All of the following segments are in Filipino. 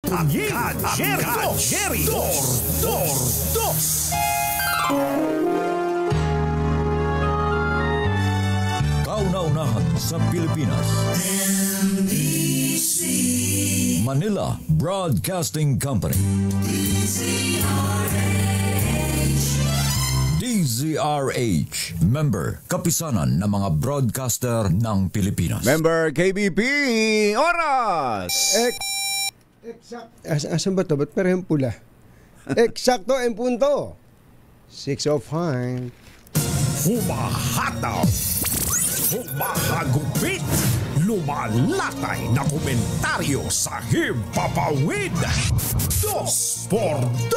Jerry Dos. Kauna-unahan sa Pilipinas. NBC Manila Broadcasting Company. DZRH. Member, kapisanan ng mga broadcaster ng Pilipinas. Member KBP, oras! Asan ba ito? Ba't parehong pula? Eksakto en punto. 6:05. Humahataw, humahagupit, lumalatay na komentaryo sa himpapawid. 2x2.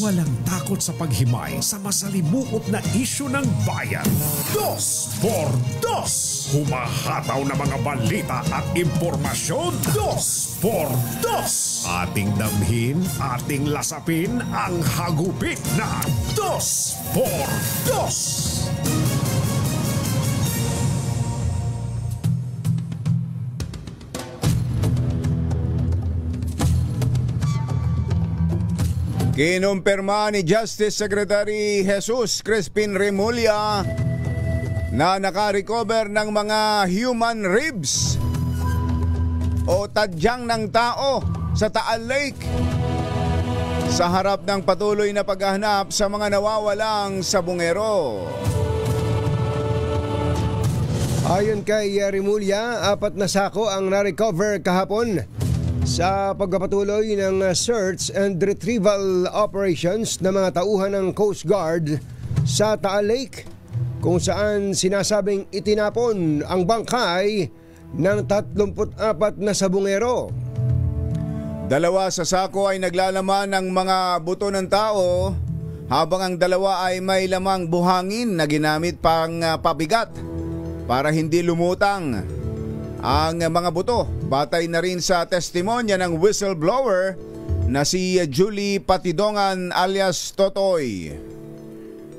Walang takot sa paghimay sa masalimuot na isyu ng bayan. 2x2. Humahataw na mga balita at impormasyon. 2x2. Ating damhin, ating lasapin ang hagupit na 2x2. Kinumpirma ni Justice Secretary Jesus Crispin Remulla na naka-recover ng mga human ribs o tadyang ng tao sa Taal Lake sa harap ng patuloy na paghahanap sa mga nawawalang sabungero. Ayon kay Remulla, 4 na sako ang na-recover kahapon sa pagpapatuloy ng search and retrieval operations ng mga tauhan ng Coast Guard sa Taal Lake, kung saan sinasabing itinapon ang bangkay ng 34 na sabungero. 2 sa sako ay naglalaman ng mga buto ng tao, habang ang 2 ay may lamang buhangin na ginamit pang pabigat para hindi lumutang ang mga buto. Batay na rin sa testimonya ng whistleblower na si Julie Patidongan alias Totoy.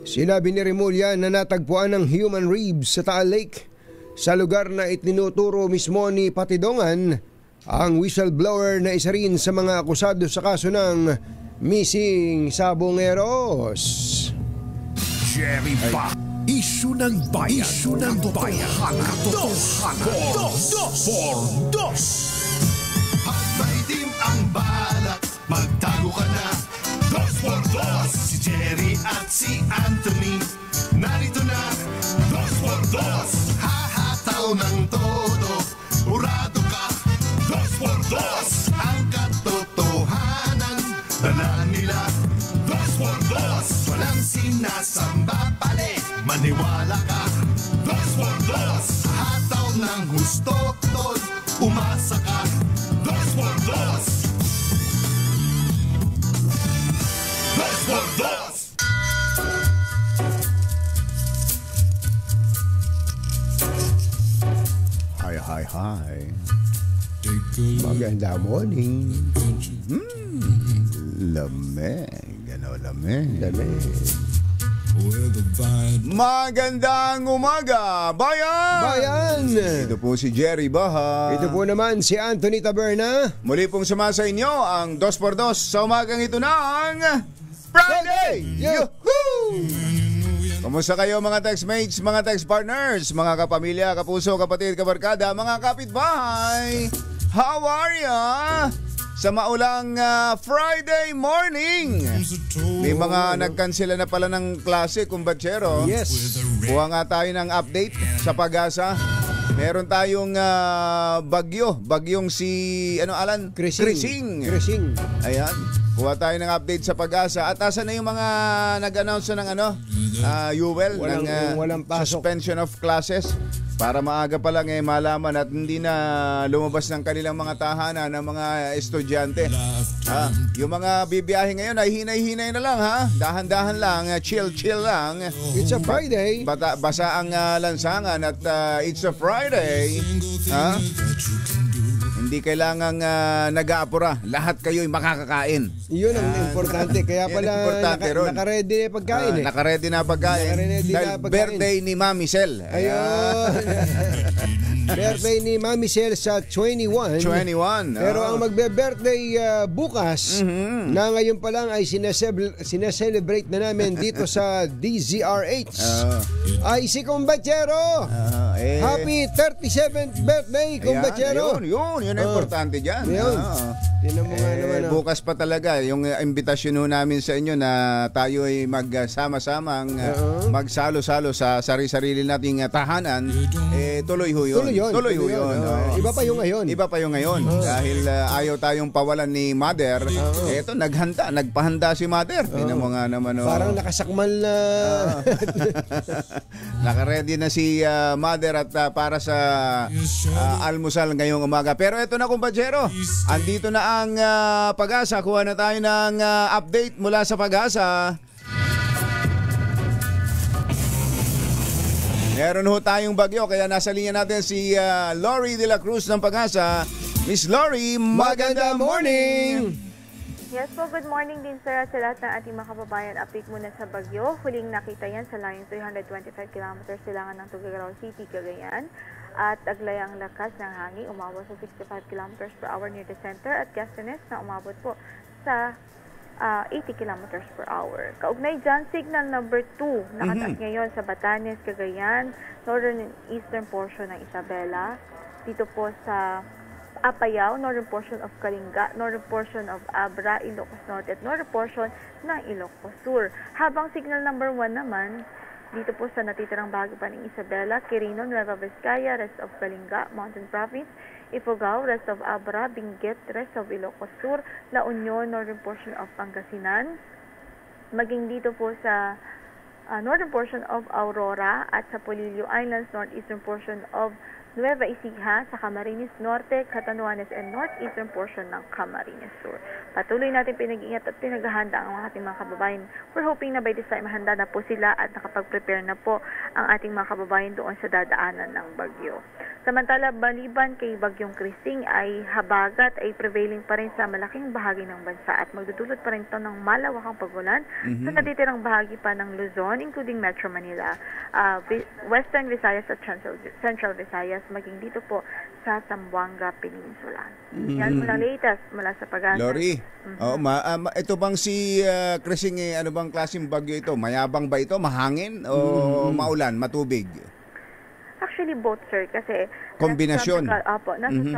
Sinabi ni Remulla na natagpuan ng human ribs sa Taal Lake sa lugar na itinuturo mismo ni Patidongan, ang whistleblower na isa rin sa mga akusado sa kaso ng missing sabongeros. Jerry ba? Isyu ng bayan. Isyu ng bayan. Katotohanan. 2x2. May team ang balak, magtago ka na. 2x2. Si Jerry at si Anthony narito na. 2x2. Hahataw ng todo, urado ka. 2x2. Ang katotohanan, dala nila. 2x2. Walang sinasamba pali, maniwala ka. 2x2. Hataw ng gusto, tol, umasa ka. 2x2. 2x2. Hi. Maganda morning. Lamig. Lamig. Magandang umaga, bayan! Ito po si Jerry Baha. Ito po naman si Anthony Taberna. Muli pong sumasa inyo ang 2x2 sa umagang ito ng Friday! Yahoo! Kamusta kayo mga textmates, mga text partners, mga kapamilya, kapuso, kapatid, kabarkada, mga kapitbahay? How are ya? Sa maulang Friday morning. May mga nagkansela na pala ng klase, kumbatsero. Yes. Kuha nga tayo ng update sa Pag-asa. Meron tayong bagyong si Alan? Krising. Ayan. Kuha tayo ng update sa Pag-asa. At asan na yung mga nag-announce ng UWEL ng walang pasok. suspension of classes? Para maaga pa lang malaman at hindi na lumabas ng kanilang mga tahanan ng mga estudyante. Yung mga bibiyahe ngayon ay hinay-hinay na lang ha. Dahan-dahan lang, chill lang. It's a Friday. Basa ang lansangan at it's a Friday. Hindi kailangang nag-aapura. Lahat kayo'y makakakain. Yun ang importante. Kaya pala naka-ready na pagkain Naka-ready na pagkain. Dahil birthday ni Mami Sel. Ayun. Birthday ni Mami Sel sa 21. 21. Pero ang magbe-birthday bukas, na ngayon pa lang ay sineselebrate na namin dito sa DZRH, ay si Kumbachero. Happy 37th birthday, Kumbachero. Yun ang importante dyan. Yun. Tinan mo nga naman. Bukas pa talaga yung imbitasyon namin sa inyo na tayo ay magsama-samang magsalo-salo sa sarili-sarili nating tahanan. Tuloy ho yun. Tuloy ho yun. Iba pa yung ngayon. Iba pa yung ngayon. Dahil ayaw tayong pawalan ni Mother. Eto, nagpahanda si Mother. Tinan mo nga naman. Parang nakasakmal na. Nakaready na si Mother at para sa almusal ngayong umaga. Pero eto na, kumpachero. Andito na ang Pag-asa. Kuha na tayo ng update mula sa Pag-asa. Meron ho tayong bagyo kaya nasa linya natin si Lori de la Cruz ng Pag-asa. Miss Lori, magandang morning! Yes po, good morning din sir at sa lahat ng ating mga kababayan. Update muna sa bagyo. Huling nakita yan sa layong 325 km silangan ng Tuguegarao City, Cagayan. At aglayang lakas ng hangin, umabot sa 65 km per hour near the center at gasones na umabot po sa 80 km per hour. Kaugnay dyan, signal number 2, nakataas ngayon sa Batanes, Cagayan, northern and eastern portion ng Isabela, dito po sa Apayao, northern portion of Kalinga, northern portion of Abra, Ilocos Norte at northern portion ng Ilocos Sur. Habang signal number 1 naman, dito po sa natitirang bahagi pa ng Isabela, Quirino, Nueva Vizcaya, rest of Kalinga, Mountain Province, Ifugao, rest of Abra, Benguet, rest of Ilocos Sur, La Union, northern portion of Pangasinan, maging dito po sa northern portion of Aurora at sa Polillo Islands, northeastern portion of Nueva Ecija, sa Camarines Norte, Catanduanes and northeastern portion ng Camarines Sur. Patuloy natin pinag-ingat at pinaghahanda ang ating mga kababayan. We're hoping na by this time handa na po sila at nakapag-prepare na po ang ating mga kababayan doon sa dadaanan ng bagyo. Samantala, maliban kay Bagyong Christine ay habagat ay prevailing pa rin sa malaking bahagi ng bansa at magdudulot pa rin ito ng malawakang pagulan sa natitirang bahagi pa ng Luzon, including Metro Manila, Western Visayas at Central Visayas, maging dito po sa Zamboanga Peninsula. Yan mula latest mula sa Pag-asa. Lori, ito bang si Christine, ano bang klaseng bagyo ito? Mayabang ba ito? Mahangin o maulan, matubig? Actually, both, sir, kasi kombinasyon. Nasa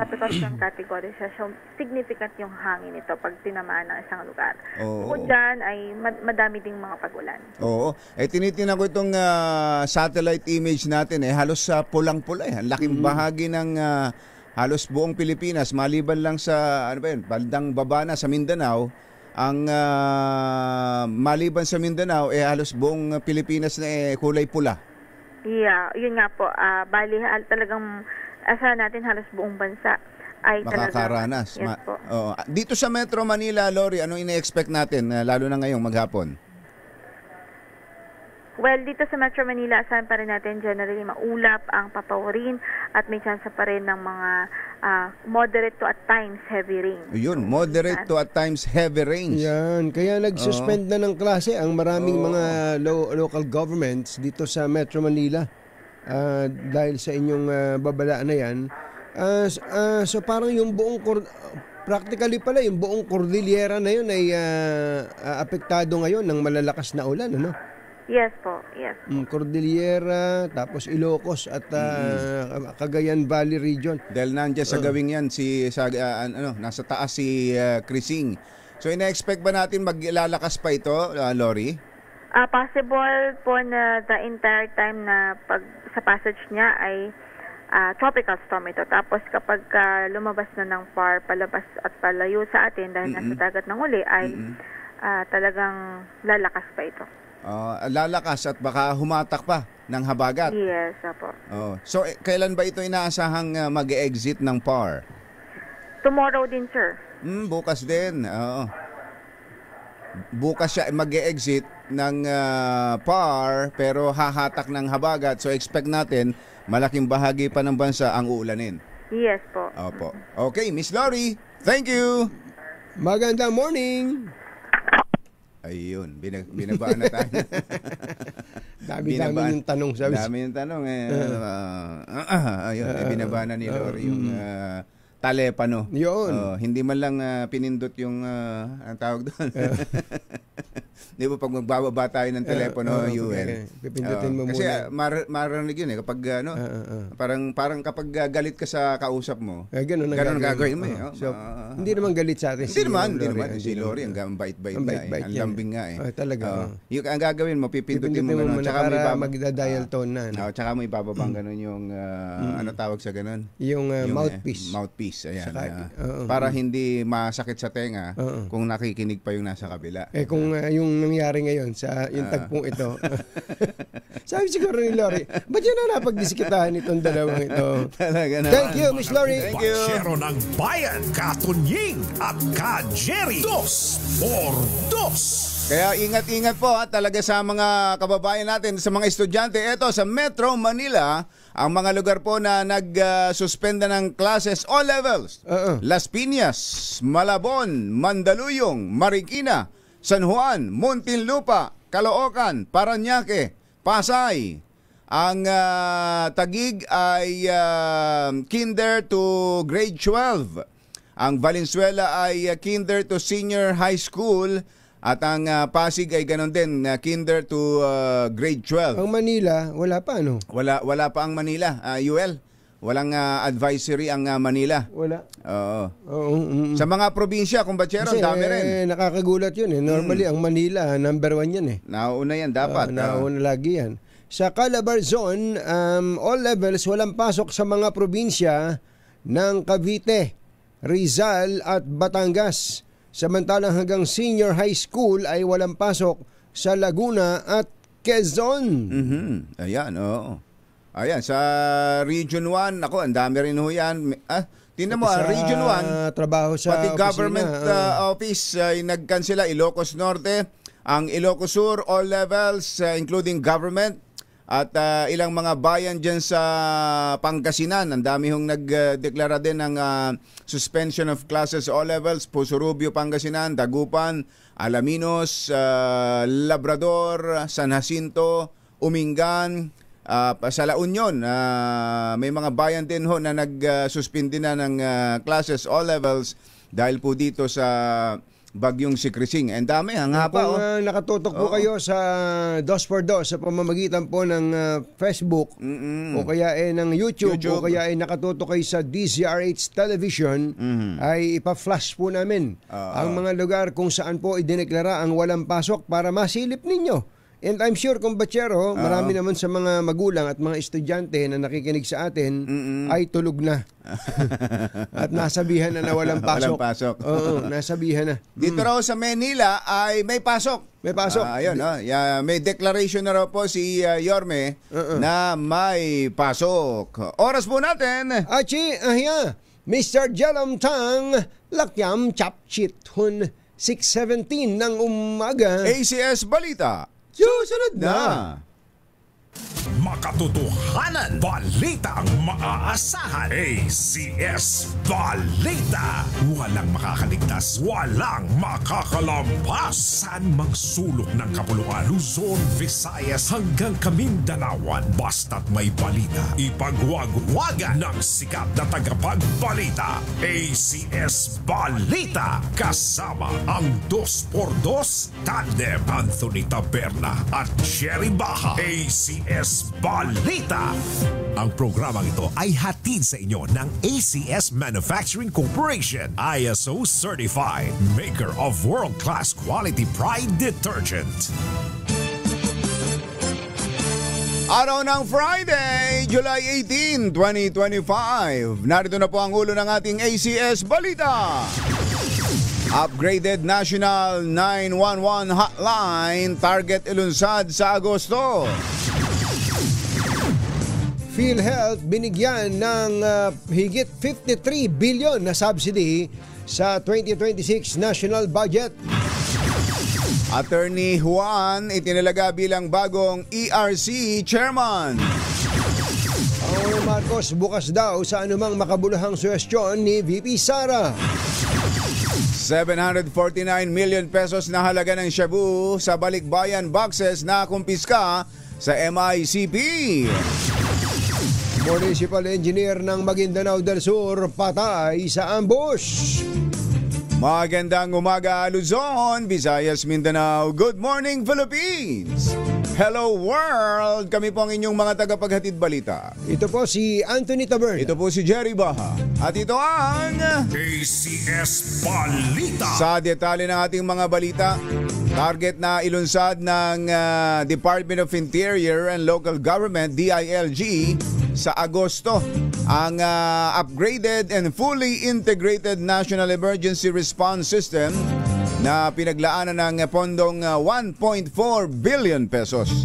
tropical storm category siya. So, significant yung hangin nito pag tinamaan ng isang lugar. Bukod dyan ay madami ding mga pagulan. Oo. Tinitingnan ko itong satellite image natin. Halos pulang-pula. Ang laking bahagi ng halos buong Pilipinas. Maliban lang sa, bandang baba na sa Mindanao. Ang maliban sa Mindanao, halos buong Pilipinas na kulay pula. Yeah, yun nga po. Bali, talagang asahan natin halos buong bansa ay makakaranas. Yes po. Dito sa Metro Manila, Lori, anong ine-expect natin, lalo na ngayong maghapon? Well, dito sa Metro Manila, asahan pa rin natin generally maulap ang papawarin at may chance pa rin ng mga moderate to at times heavy rain. Yun, moderate to at times heavy rains. Yan, kaya nag-suspend na ng klase ang maraming mga local governments dito sa Metro Manila dahil sa inyong babala na yan. So parang yung buong practically pala yung buong Cordillera na yun ay apektado ngayon ng malalakas na ulan, ano? Yes po, yes. Cordillera, tapos Ilocos at Cagayan Valley region. Dahil nandiyan sa gawing yan nasa taas si Christine. So ina-expect ba natin maglalakas pa ito, Lori? Possible po na the entire time na sa passage niya ay tropical storm ito. Tapos kapag lumabas na ng far, palabas at palayo sa atin dahil nasa dagat ng uli ay talagang lalakas pa ito. Lalakas at baka humatak pa ng habagat. Yes, apo. So, kailan ba ito inaasahang mag-exit ng PAR? Tomorrow din, sir. Bukas din. Bukas siya mag-exit ng PAR pero hahatak ng habagat. So, expect natin malaking bahagi pa ng bansa ang uulanin. Yes po. Opo. Okay, Miss Lori, thank you. Magandang morning. Ayun, binabaan na tayo. Dami-dami yung tanong. Dami yung tanong. Ayun, binabaan na ni Lori yung talepano. Yun. Hindi man lang pinindot yung ang tawag doon. Di ba pag magbababa tayo ng telepono, UL? Pipindutin mo kasi muna. marinig yun kapag parang kapag galit ka sa kausap mo, ganun ang gagawin mo. Hindi naman galit sa atin. Hindi naman. Si Lori, ang bait-bait nga eh. Ang lambing nga eh. Talaga. Ang gagawin mo, pipindutin mo ganun. Tsaka para magda-dial tone na. Tsaka mo ibababang ganun yung, ano tawag sa ganun? Yung mouthpiece. Mouthpiece, ayan. Para hindi masakit sa tenga kung nakikinig pa yung nasa kabila. Kung yung nangyari ngayon sa yung tagpong ito. Sabi siguro ni Lori, ba't yun na napagdiskitahan itong dalawang ito? Talaga naman. Thank you, Miss Lori. Thank you. Basyero ng Bayan, Katunying at Ka-Jerry. 2x2. Kaya ingat-ingat po talaga sa mga kababayan natin, sa mga estudyante. Ito sa Metro Manila, ang mga lugar po na nag-suspenda ng classes all levels. Las Piñas, Malabon, Mandaluyong, Marikina, San Juan, Muntinlupa, Caloocan, Parañaque, Pasay. Ang Taguig ay kinder to grade 12. Ang Valenzuela ay kinder to senior high school. At ang Pasig ay ganon din, kinder to grade 12. Ang Manila, wala pa ano? Wala pa ang Manila, UL. Walang advisory ang Manila. Wala. Oo. Sa mga probinsya, kumbatsero, dami rin. Nakakagulat yun eh. Normally, ang Manila, number 1 yan eh. Nauna yan, dapat. Nauna lagi yan. Sa Calabarzon, all levels, walang pasok sa mga probinsya ng Cavite, Rizal at Batangas. Samantalang hanggang senior high school ay walang pasok sa Laguna at Quezon. Ayan, oo. Ayan, sa Region 1, ako, ang dami rin ho yan. Tingnan mo, Region 1, trabaho sa pati opisina, government office ay nagkansela. Ilocos Norte, ang Ilocos Sur, all levels, including government, at ilang mga bayan dyan sa Pangasinan. Ang dami hong nagdeklara din ng suspension of classes all levels. Puso Rubio, Pangasinan, Dagupan, Alaminos, Labrador, San Jacinto, Umingan, sa La Union, may mga bayan din ho na nagsuspindi na ng classes all levels dahil po dito sa bagyong si Krising. Ang dami, ang haba. Kung nakatutok po kayo sa 2x2 sa pamamagitan po ng Facebook o kaya ng YouTube o kaya ay nakatutok kayo sa DZRH Television, ay ipa-flash po namin ang mga lugar kung saan po idineklara ang walang pasok para masilip ninyo. And I'm sure, Kumbatsero, marami naman sa mga magulang at mga estudyante na nakikinig sa atin ay tulog na. At nasabihan na walang pasok. Walang pasok. Oo, nasabihan na. Dito raw sa Manila ay may pasok. May pasok. Ayun, may declaration na raw po si Yorme na may pasok. Oras po natin. Achi, Mr. Jalam Tang, Lakyam Chapchit Hun, 6:17 ng umaga. ACS Balita. Susunod na. Makatotohanan, balitang maaasahan. ACS Balita. Walang makakaligtas, walang makakalampas. Saan mang sulok ng kapuluan, Luzon, Visayas hanggang Kamindanawan. Basta't may balita, ipagwagwagan ng sikat na tagapagbalita. ACS Balita. Kasama ang 2x2 tandem Anthony Taberna at Jerry Baha. ACS Balita. Ang programang ito ay hatid sa inyo ng ACS Manufacturing Corporation, ISO certified, maker of world-class quality Pride detergent. Araw ng Friday, July 18, 2025. Narito na po ang ulo ng ating ACS Balita. Upgraded National 911 Hotline, target ilunsad sa Agosto. PhilHealth binigyan ng higit 53 billion na subsidy sa 2026 national budget. Attorney Juan itinalaga bilang bagong ERC chairman. Pangulong Marcos bukas daw sa anumang makabuluhang suwestyon ni VP Sara. 749 million pesos na halaga ng shabu sa balikbayan boxes na kumpiska sa MICP. Municipal Engineer ng Maguindanao del Sur patay sa ambush. Magandang umaga Luzon, Visayas, Mindanao. Good morning Philippines. Hello world. Kami po ang inyong mga tagapaghatid balita. Ito po si Anthony Tabern. Ito po si Jerry Baha. At ito ang ACS Balita. Sa detalye ng ating mga balita, target na ilunsad ng Department of Interior and Local Government, DILG, sa Agosto ang upgraded and fully integrated National Emergency Response System na pinaglaanan ng pondong 1.4 billion pesos.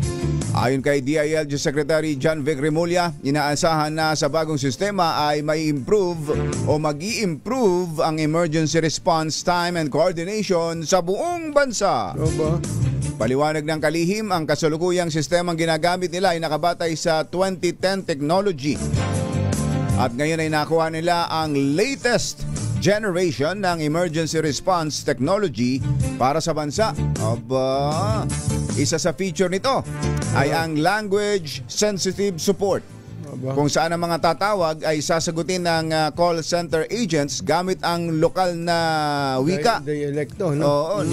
Ayon kay DILG Secretary John Vic Remulla, inaasahan na sa bagong sistema ay may improve o mag-i-improve ang emergency response time and coordination sa buong bansa. Paliwanag ng kalihim, ang kasalukuyang sistemang ginagamit nila ay nakabatay sa 2010 technology. At ngayon ay nakuha nila ang latest generation ng emergency response technology para sa bansa. Aba, isa sa feature nito ay ang language sensitive support, kung saan ang mga tatawag ay sasagutin ng call center agents gamit ang lokal na wika. Dialekto, no? Oo,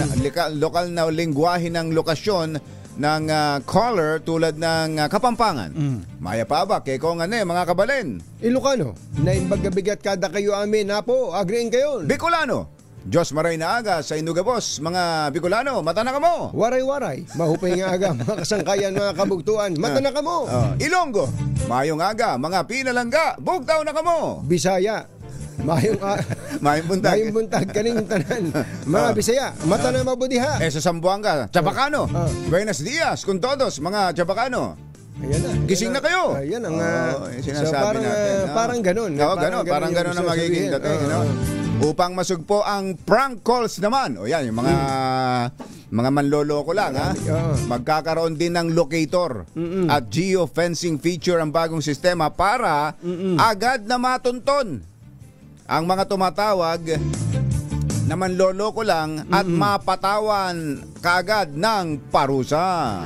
lokal na lengguwahe ng lokasyon ng caller tulad ng Kapampangan. Maya pa ba, keko nga mga kabalen. Ilocano, na imbagabigat kada kayo amin, napo, agreeing kayo. Bicolano, Diyos maray na aga sa Inugabos, mga Bicolano, mata na kamo. Waray-waray, mahupay nga aga, mga kasangkayan, mga kabugtuan, mata na kamo. Ilonggo, mayong aga, mga pinalangga, bugtaw na kamo. Bisaya, mayong buntag kaning tanan, mga Bisaya, mata na mabudiha. Sa Zamboanga, Chabacano, Buenos Dias, kung todos, mga Chabacano. Ayan na. Gising na kayo. Ayan ang sinasabi so parang, natin. Parang ganun. Parang ganun na magiging dating. Upang masugpo ang prank calls naman. O yan, yung mga manloloko lang. Magkakaroon din ng locator at geofencing feature ang bagong sistema para agad na matunton ang mga tumatawag na manloloko lang at mapatawan kaagad ng parusa.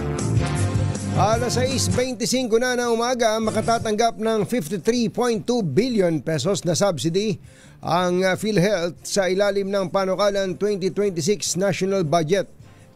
Alas 6:25 na umaga, makatatanggap ng 53.2 billion pesos na subsidy ang PhilHealth sa ilalim ng panukalan 2026 National Budget.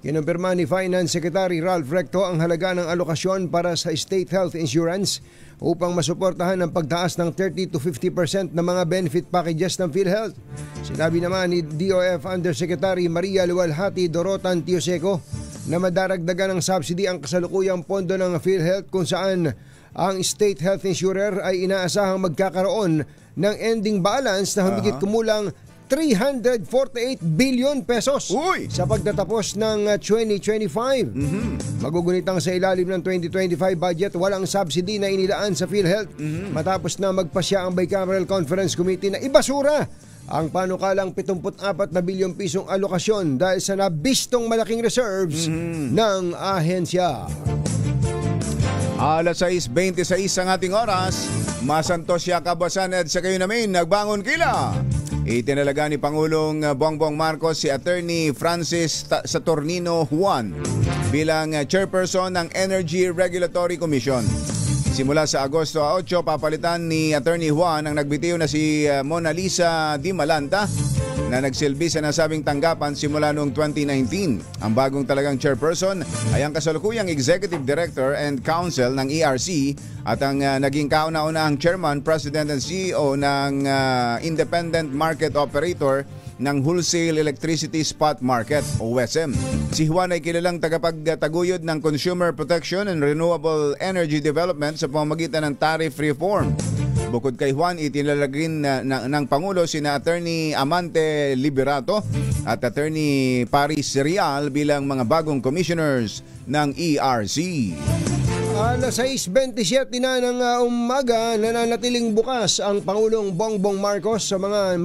Kinumpirma ni Finance Secretary Ralph Recto ang halaga ng alokasyon para sa state health insurance upang masuportahan ang pagtaas ng 30 to 50% ng mga benefit packages ng PhilHealth. Sinabi naman ni DOF Undersecretary Maria Luwalhati Dorotan Tioseco na madaragdagan ng subsidy ang kasalukuyang pondo ng PhilHealth kung saan ang state health insurer ay inaasahang magkakaroon ng ending balance na humigit kumulang 348 billion pesos sa pagtatapos ng 2025. Magugunitang sa ilalim ng 2025 budget, walang subsidy na inilaan sa PhilHealth matapos na magpasya ang Bicameral Conference Committee na ibasura ang panukalang 74 na bilyong pisong alokasyon dahil sa nabistong malaking reserves ng ahensya. Alas 6:26 ang ating oras. Masantos siya kabasan at sa kayo namin nagbangon kila. Itinalaga ni Pangulong Bongbong Marcos si Attorney Francis Saturnino Juan bilang chairperson ng Energy Regulatory Commission. Simula sa Agosto 8, papalitan ni Attorney Juan ang nagbitiw na si Mona Lisa Di Malanta na nagsilbi sa nasabing tanggapan simula noong 2019. Ang bagong talagang chairperson ay ang kasalukuyang Executive Director and Counsel ng ERC at ang naging kauna-unahang Chairman, President and CEO ng Independent Market Operator ng Wholesale Electricity Spot Market o WESM. Si Juan ay kilalang tagapagtaguyod ng Consumer Protection and Renewable Energy Development sa pamamagitan ng tariff reform. Bukod kay Juan, itinalagin ng Pangulo sina Attorney Amante Liberato at Attorney Paris Real bilang mga bagong commissioners ng ERC. Alas 6:27 na ng umaga, nananatiling bukas ang Pangulong Bongbong Marcos sa mga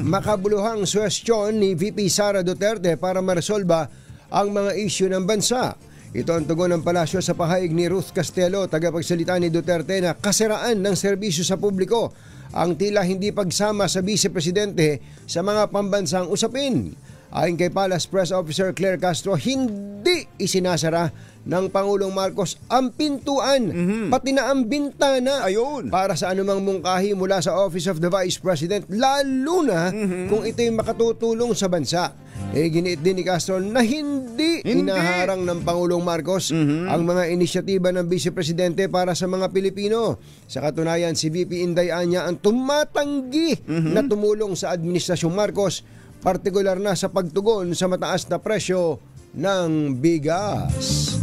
makabuluhang suwestyon ni VP Sara Duterte para maresolba ang mga isyu ng bansa. Ito ang tugon ng palasyo sa pahayag ni Ruth Castelo, tagapagsalita ni Duterte, na kasiraan ng serbisyo sa publiko ang tila hindi pagsama sa Vice Presidente sa mga pambansang usapin. Ayon kay Palace Press Officer Claire Castro, hindi isinasara ng Pangulong Marcos ang pintuan, pati na ang bintana para sa anumang mungkahi mula sa Office of the Vice President, lalo na kung ito'y makatutulong sa bansa. Giniit din ni Castro na hindi inaharang ng Pangulong Marcos ang mga inisyatiba ng Vice Presidente para sa mga Pilipino. Sa katunayan, si VP Inday Anya ang tumatanggi na tumulong sa Administrasyong Marcos, partikular na sa pagtugon sa mataas na presyo ng bigas.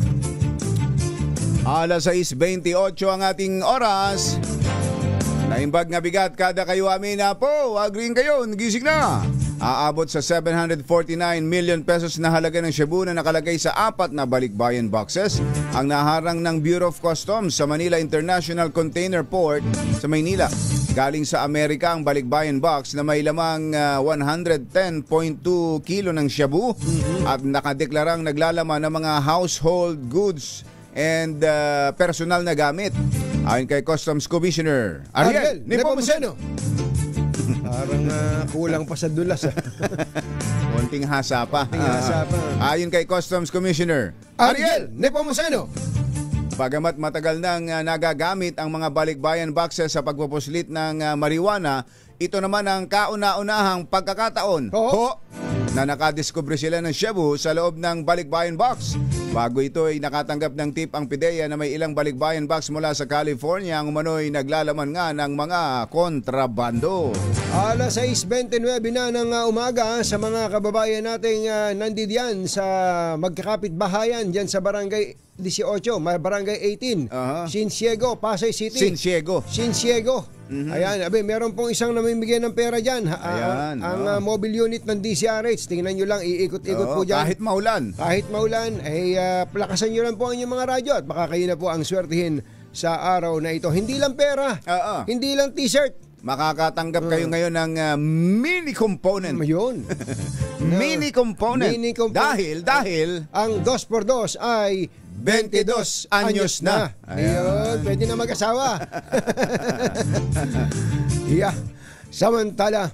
Alas 6:28 ang ating oras. Naimbag nga bigat kada kayo amin na po. Agreeing kayo, nagising na. Aabot sa 749 million pesos na halaga ng shabu na nakalagay sa 4 na balikbayan boxes ang naharang ng Bureau of Customs sa Manila International Container Port sa Maynila. Galing sa Amerika ang balikbayan box na may lamang 110.2 kilo ng shabu at nakadeklarang naglalaman ng mga household goods and personal na gamit. Ayon kay Customs Commissioner Ariel Nepomuceno. Parang kulang pa sa dulas. Konting hasa pa. Ayon kay Customs Commissioner Ariel Nepomuceno. Bagamat matagal nang nagagamit ang mga balikbayan boxes sa pagpupuslit ng marijuana, ito naman ang kauna-unahang pagkakataon na nakadiskubre sila ng shabu sa loob ng balikbayan box. Bago ito ay nakatanggap ng tip ang PIDEA na may ilang balikbayan box mula sa California ang umano'y naglalaman nga ng mga kontrabando. Alas 6:29 na ng umaga sa mga kababayan nating nandidiyan sa magkakapit-bahayan dyan sa Barangay 18, Barangay 18, Sinsiego, Pasay City. Sinsiego. Ayan, meron pong isang namimigay ng pera dyan. Ang mobile unit ng DCRH, tingnan nyo lang, iikot-ikot po dyan. Kahit maulan, plakasan nyo lang po ang inyong mga radyo at baka kayo na po ang swertihin sa araw na ito. Hindi lang pera, hindi lang t-shirt. Makakatanggap kayo ngayon ng mini component. Yun. Mini component. Dahil ang 2x2 ay 22 anyos na. Ayun, pwede na mag-asawa. Samantala,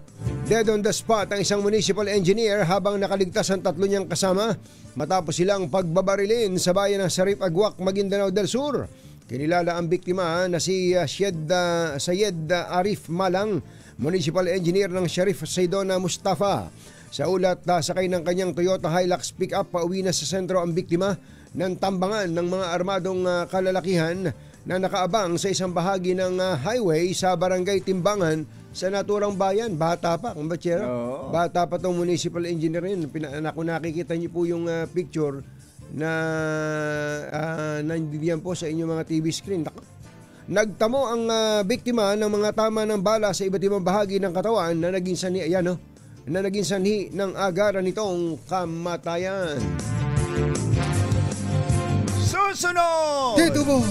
dead on the spot ang isang municipal engineer habang nakaligtas ang 3 niyang kasama matapos silang pagbabarilin sa bayan ng Sarip Agwak, Maguindanao del Sur. Kinilala ang biktima na si Sayed Arif Malang, municipal engineer ng Sheriff Saydona Mustafa. Sa ulat, sakay ng kanyang Toyota Hilux pickup pauwi na sa sentro ang biktima ng tambangan ng mga armadong kalalakihan na nakaabang sa isang bahagi ng highway sa Barangay Timbangan sa naturang bayan. Bata pa, kumbatsero. Bata pa tong municipal engineer yun. Kung nakikita niyo po yung picture na nandiyan po sa inyong mga TV screen. Nagtamo ang biktima ng mga tama ng bala sa iba't ibang bahagi ng katawan na naging sanhi ng agaran nitong kamatayan. Susunod! Dito po!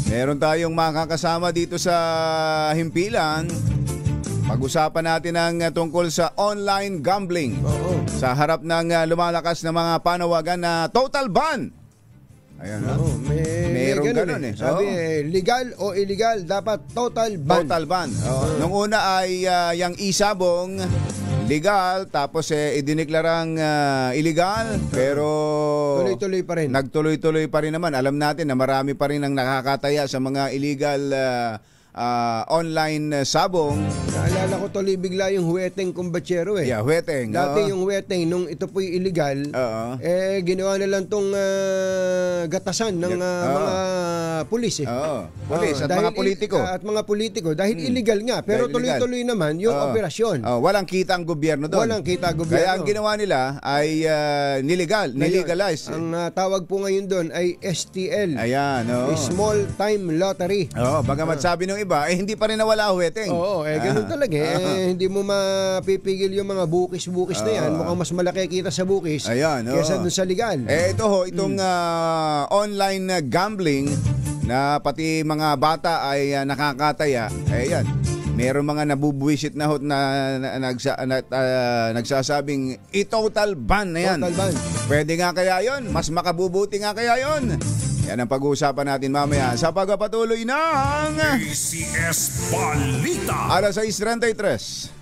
Meron tayong makakasama dito sa himpilan. Pag-usapan natin ang tungkol sa online gambling. Sa harap ng lumalakas na mga panawagan na total ban. Ayan, Meron ganun eh. Sabi, legal o illegal, dapat total ban. Total ban. Nung una ay yung isabong legal, tapos idineklarang illegal, pero tuloy-tuloy pa rin. Nagtuloy-tuloy pa rin naman. Alam natin na marami pa rin ang nakakataya sa mga illegal online sabong. Naalala ko tuloy bigla yung huweteng kumbatsero eh. Yeah, huweteng. Dati yung huweteng, nung ito po'y illegal, ginawa na lang tong gatasan ng mga pulis eh. Pulis at mga politiko. At mga politiko. Dahil illegal nga, pero tuloy-tuloy naman yung operasyon. Walang kita ang gobyerno doon. Walang kita gobyerno. Kaya ang ginawa nila ay nilegalize. Ang tawag po ngayon doon ay STL. Ayan, Small Time Lottery. Bagamat sabi nung iba, hindi pa rin nawala huweteng. Ganun talaga. Hindi mo mapipigil yung mga bukis-bukis na yan. Mukhang mas malaki kita sa bukis kaysa dun sa legal. Itong online gambling na pati mga bata ay nakakataya. Yan. Meron mga nabubuwisit na nagsasabing i-total ban na yan. Total ban. Pwede nga kaya yon? Mas makabubuti nga kaya yon? Yan ang pag-uusapan natin mamaya sa pagpapatuloy ng ACS Balita. alas 6:33.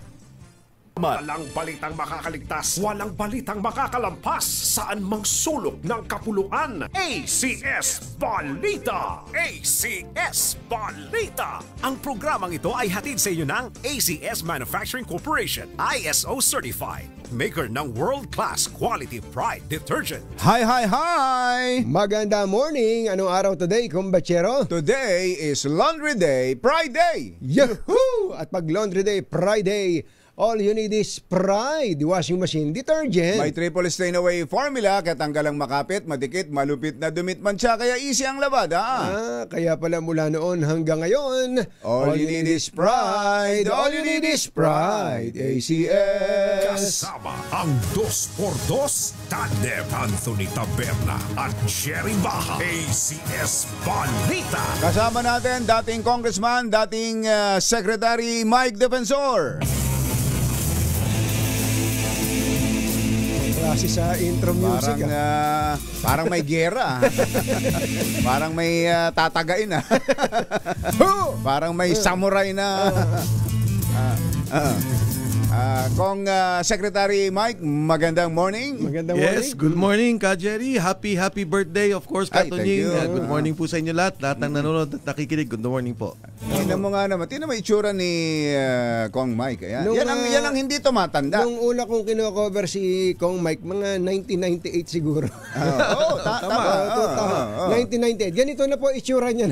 Walang balitang makakaligtas, walang balitang makakalampas, saan mang sulok ng kapuluan. ACS Balita! ACS Balita! Ang programang ito ay hatid sa inyo ng ACS Manufacturing Corporation, ISO Certified, maker ng world-class quality Pride detergent. Hi! Maganda morning! Anong araw today, kumbachero? Today is Laundry Day, Pride Day! Yahoo! At pag Laundry Day, Friday, all you need is Pride washing machine detergent. May triple stain away formula, kaya tanggalang makapit, madikit, malupit na dumit mancha, kaya easy ang labad, Kaya pala mula noon hanggang ngayon, All you need is Pride! All you need is Pride! ACS! Kasama ang 2x2 Tandem Anthony Taberna at Jerry Baja. ACS Balita. Kasama natin dating Congressman, dating Secretary Mike Defensor. klase sa intro music. Parang may gera. Parang may tatagain. Parang may samurai na. Kong Secretary Mike, magandang morning. Magandang morning. Yes, good morning Ka Jerry. Happy birthday of course Ka Ay, thank Tunying. you. Good morning po sa inyo lahat ng nanonood at nakikinig. Good morning po. Tingnan mo nga naman. Tingnan mo itsura ni Kong Mike. Ayan. Nung, Yan ang hindi tumatanda. Nung una kong kino-cover si Kong Mike, mga 1998 siguro. Tama. 1998. Ganito na po itsura niya.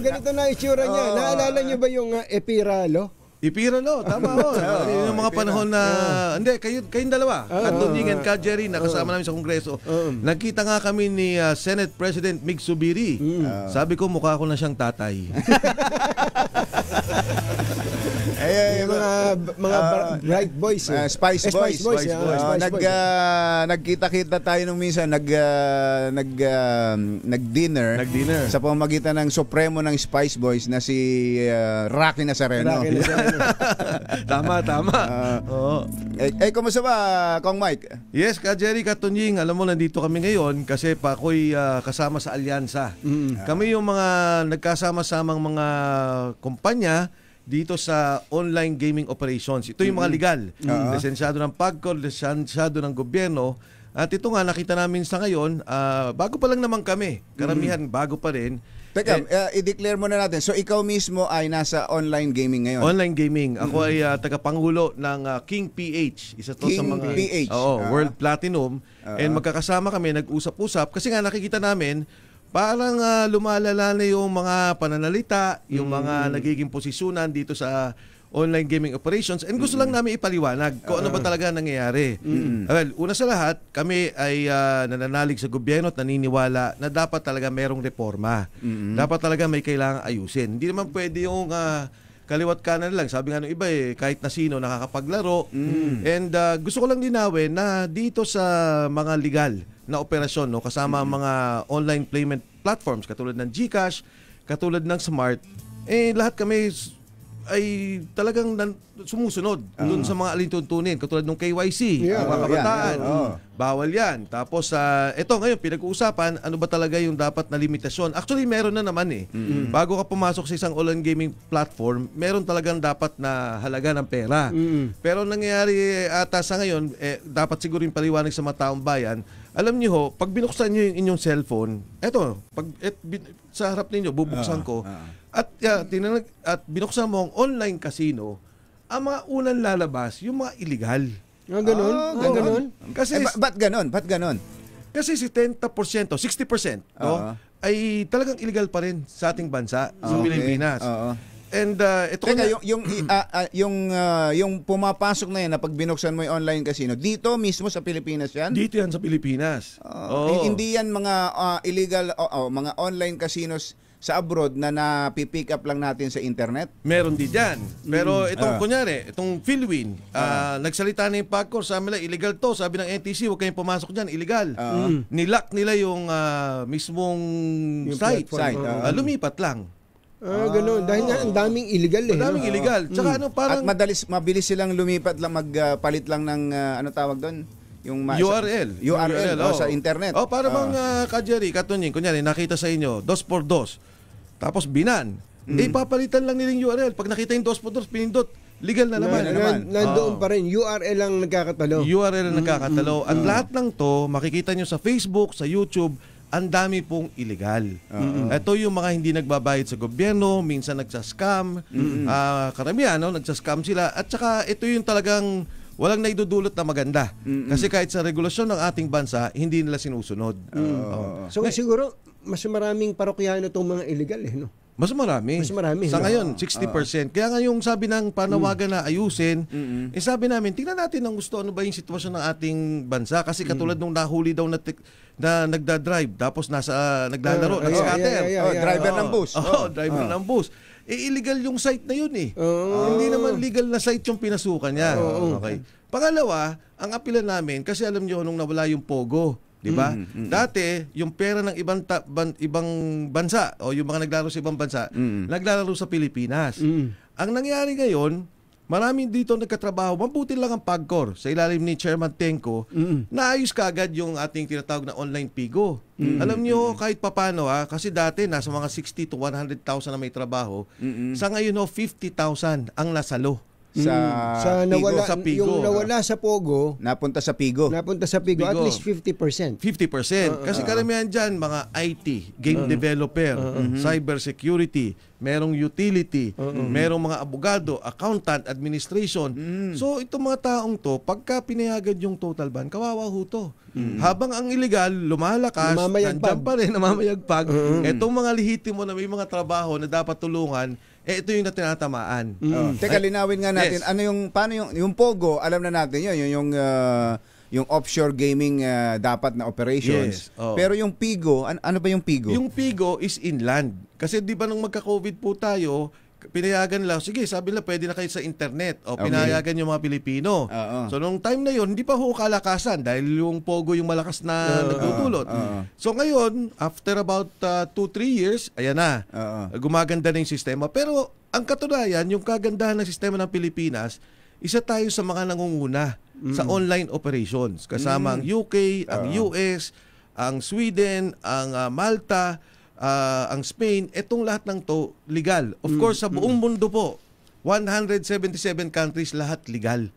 Ganito na itsura niya. Naalala niyo ba yung Epiralo? Ipiralo, tama ho. Yung mga panahon na hindi kayong dalawa, Ka Tunying and Ka Jerry, nakasama namin sa Kongreso. Nagkita nga kami ni Senate President Mig Subiri. Sabi ko mukha ko na siyang tatay. Mga bright boys. Spice Boys. Spice Boys. Nagkita-kita tayo nung minsan, nag-dinner sa pamamagitan ng Supremo ng Spice Boys na si Rocky Nazareno. Tama. Oo. Kumusta ba, Kong Mike? Yes, Ka Jerry, Ka Tunying, alam mo nandito kami ngayon kasi pa ako'y kasama sa alyansa. Kami yung mga nagkasama-samang mga kumpanya dito sa online gaming operations. Ito yung mga legal. Lisensyado ng PAGCOR, lisensyado ng gobyerno. At ito nga, nakita namin sa ngayon, bago pa lang naman kami. Karamihan, bago pa rin. Teka, i-declare muna natin. So, ikaw mismo ay nasa online gaming ngayon? Online gaming. Ako ay tagapangulo ng King PH. Isa to sa King mga PH. World Platinum. And magkakasama kami, nag-usap-usap. Kasi nga nakikita namin, parang lumalala na yung mga pananalita, yung mga nagiging posisyonan dito sa online gaming operations, and gusto lang namin ipaliwanag kung ano ba talaga nangyayari. Well, una sa lahat, kami ay nananalig sa gobyerno at naniniwala na dapat talaga merong reforma. Dapat talaga may kailangang ayusin. Hindi naman pwede yung kaliwat kanan lang. Sabi nga ng iba kahit na sino nakakapaglaro. And gusto ko lang linawin na dito sa mga legal na operasyon, no, kasama ang mga online payment platforms katulad ng GCash, katulad ng Smart, lahat kami ay talagang sumusunod dun sa mga alintuntunin katulad ng KYC, mga kabataan. Bawal yan. Tapos ito ngayon pinag-uusapan ano ba talaga yung dapat na limitasyon. Actually meron na naman bago ka pumasok sa isang online gaming platform, meron talagang dapat na halaga ng pera. Pero nangyayari ata sa ngayon, dapat siguro yung paliwanag sa mga taong bayan. Alam niyo ho, pag binuksan niyo yung inyong cellphone, eto, sa harap ninyo bubuksan ko. At binuksan mo ang online casino, ang mga unang lalabas, yung mga illegal. Ganun? Kasi, Ba't ganon? kasi 70%, 60%, no, ay talagang illegal pa rin sa ating bansa, sa Pilipinas. And ito Teka, yung pumapasok na yan na pag binuksan mo yung online casino, dito mismo sa Pilipinas yan? dito yan sa Pilipinas. Hindi yan mga illegal, mga online casinos sa abroad na napipick up lang natin sa internet? Meron din dyan. Pero itong kunyari, itong Philwin, nagsalita na yung PAGCOR, sabi nila illegal to, sabi ng NTC, huwag kayong pumasok dyan, illegal. Nilock nila yung mismong site. Lumipat lang. Ganun. Dahil nga ang daming illegal Ang daming illegal. Tsaka At mabilis silang lumipat lang, magpalit lang ng, ano tawag doon? URL. Sa internet. Para bang Jerry, Katunying, kunyari nakita sa inyo 2x2 tapos binan. Papalitan lang nila yung URL. Pag nakita yung 2x2 pinindot, legal na naman. Nandoon pa rin, URL lang nagkakatalo. URL ang nagkakatalo. Ang lahat ng to, makikita nyo sa Facebook, sa YouTube, ang dami pong illegal. Ito yung mga hindi nagbabayad sa gobyerno, minsan nagsascam, karamihan, nagsascam sila. At saka ito yung talagang walang naidudulot na maganda. Kasi kahit sa regulasyon ng ating bansa, hindi nila sinusunod. So siguro, mas maraming parokyano itong mga illegal no? Mas marami. Sa ngayon, 60%. Kaya nga yung sabi ng panawagan na ayusin, sabi namin, tingnan natin ang gusto, ano ba yung sitwasyon ng ating bansa. Kasi katulad nung nahuli daw na nagda-drive, tapos naglalaro, nag-scatter. Driver ng bus. Driver ng bus. Illegal yung site na yun eh. Hindi naman legal na site yung pinasukan niya. Okay. Pangalawa, ang apilan namin, kasi alam nyo, nung nawala yung Pogo, di ba? Dati, yung pera ng ibang bansa o yung mga naglalaro sa ibang bansa, naglalaro sa Pilipinas. Ang nangyari ngayon, marami dito nagkatrabaho, mabuti lang ang PAGCOR sa ilalim ni Chairman Tenko, naayos kaagad yung ating tinatawag na online Pigo. Alam nyo, kahit papano kasi dati nasa mga 60 to 100,000 na may trabaho, sa ngayon 50,000 ang nasalo. Sa nawala, sa Pigo. Yung nawala sa Pogo, napunta sa Pigo. At least 50%. 50%. Kasi karamihan dyan, mga IT, game developer, cyber security, merong utility, merong mga abogado, accountant, administration. So itong mga taong to, pagka pinayagan yung total ban, kawawa ho to. Habang ang illegal, lumalakas, nandiyan pa rin, namamayagpag. Itong mga lihitimo na may mga trabaho na dapat tulungan, ito yung natinatamaan. Teka, linawin nga natin, paano yung Pogo, alam na natin yun, yung offshore gaming dapat na operations. Pero yung Pigo, ano ba yung Pigo? Yung Pigo is inland. Kasi di ba nung magka-COVID po tayo, pinayagan lang, sige, sabi nila pwede na kayo sa internet o pinayagan yung mga Pilipino. So nung time na yon, hindi pa ho kalakasan dahil yung Pogo yung malakas na nagtutulot. So ngayon, after about 2-3 years, ayan na, gumaganda na yung sistema. Pero ang katunayan, yung kagandahan ng sistema ng Pilipinas, isa tayo sa mga nangunguna sa online operations. Kasama ang UK, ang US, ang Sweden, ang Malta, ang Spain, etong lahat ng to legal. Of course, sa buong mundo po, 177 countries lahat legal.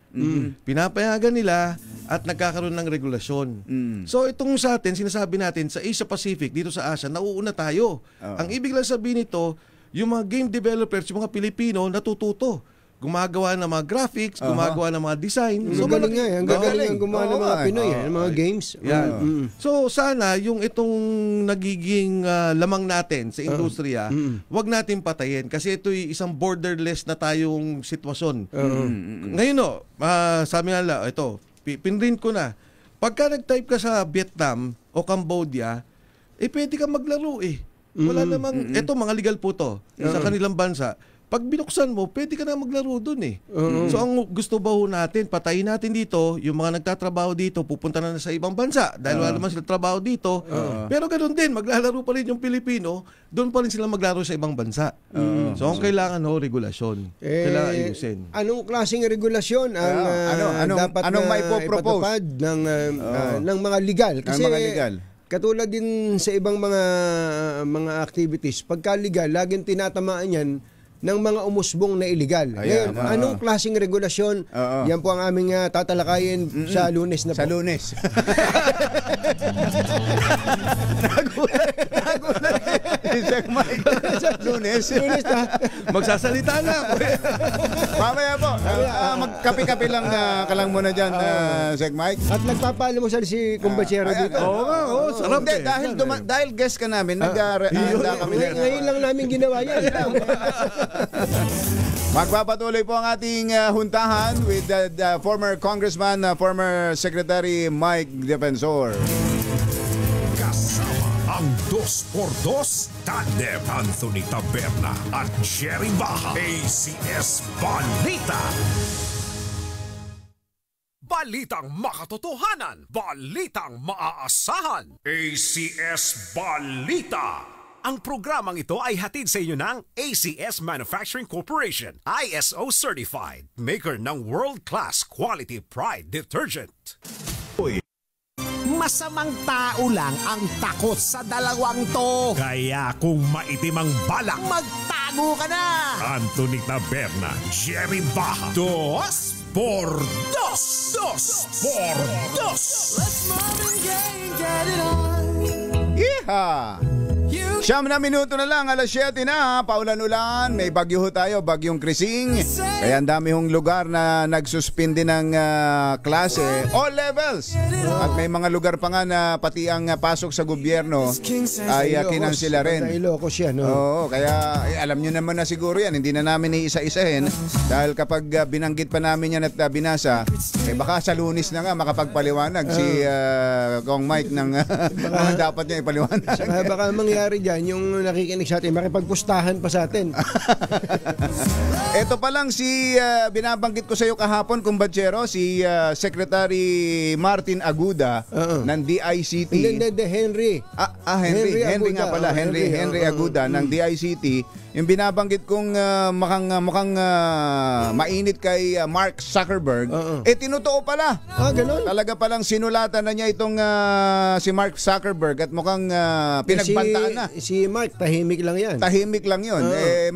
Pinapayagan nila at nagkakaroon ng regulasyon. So itong sa atin, sinasabi natin, sa Asia Pacific, dito sa Asia, nauuna tayo. Ang ibig lang sabihin nito, yung mga game developers, yung mga Pilipino, natututo. Gumagawa ng mga graphics, gumagawa ng mga design. So galing nga, ang gagaling ang gumawa ng mga Pinoy, ng mga games. So sana yung itong nagiging lamang natin sa industriya, wag natin patayin kasi ito'y isang borderless na tayong sitwasyon. Ngayon sabi nga lang, ito, pinrint ko na. Pagka nag-type ka sa Vietnam o Cambodia, pwede ka maglaro Wala namang, ito mga legal po to sa kanilang bansa. Pag binuksan mo, pwede ka na maglaro dun So ang gusto ba ho natin, patayin natin dito, yung mga nagtatrabaho dito, pupunta na sa ibang bansa dahil wala naman sila trabaho dito. Pero ganoon din, maglalaro pa rin yung Pilipino, doon pa rin sila maglaro sa ibang bansa. So ang kailangan regulasyon. Kailangan ayusin. Anong klaseng regulasyon ang dapat na ipatupad ng mga legal? Kasi katulad din sa ibang mga activities, pagka legal, laging tinatamaan yan ng mga umusbong na illegal. Ngayon, anong klaseng regulasyon? Yan po ang aming tatalakayin sa Lunes na po. Sa Lunes. Sa Lunes. Magsasalita na. Mamaya po. Magkape-kape lang ka lang muna dyan, Sek Mike. At nagpapalo mo si Kumbachero dito. Sarap dahil guest ka namin, nag-handa kami. Ngayon lang namin ginawa yan. Magpapatuloy po ang ating huntahan with the former Congressman, former Secretary Mike Defensor. Kasama ang 2x2 Tandem Anthony Taberna at Jerry Baja. ACS Balita. Balitang makatotohanan, balitang maaasahan. ACS Balita. Ang programang ito ay hatid sa inyo ng ACS Manufacturing Corporation, ISO certified, maker ng world-class quality Pride detergent. masamang tao lang ang takot sa dalawang to. Kaya kung maitim ang balak, Magtago ka na! Anthony Taberna, Jerry Baja, Dos por Dos! Dos por Dos! Yeehaw! 9 na minuto na lang, alas 7 na, paulan-ulan, may bagyo ho tayo, bagyong Krising. Kaya ang dami hong lugar na nagsuspindi ng klase, all levels. At may mga lugar pa nga na pati ang pasok sa gobyerno ay kinansila rin. Ilocos yan, no? Oo, kaya alam nyo naman na siguro yan, hindi na namin iisa-isahin. Dahil kapag binanggit pa namin yan at binasa, baka sa Lunes na nga makapagpaliwanag si Kong Mike ng mga dapat niya ipaliwanag. Saka baka mangyari dyan, yung nakikinig sa atin, makipagpustahan pa sa atin. Ito pa lang si binabanggit ko sa iyo kahapon, kumbatsero, si Secretary Martin Aguda ng DICT. Hindi, Henry. Henry nga pala, Henry Aguda ng DICT. Yung binabanggit kong mukhang mainit kay Mark Zuckerberg, tinotoo pala. Ganun? Talaga palang sinulatan na niya itong si Mark Zuckerberg at mukhang pinagbantaan na. Si Mark, tahimik lang yan. Tahimik lang yun.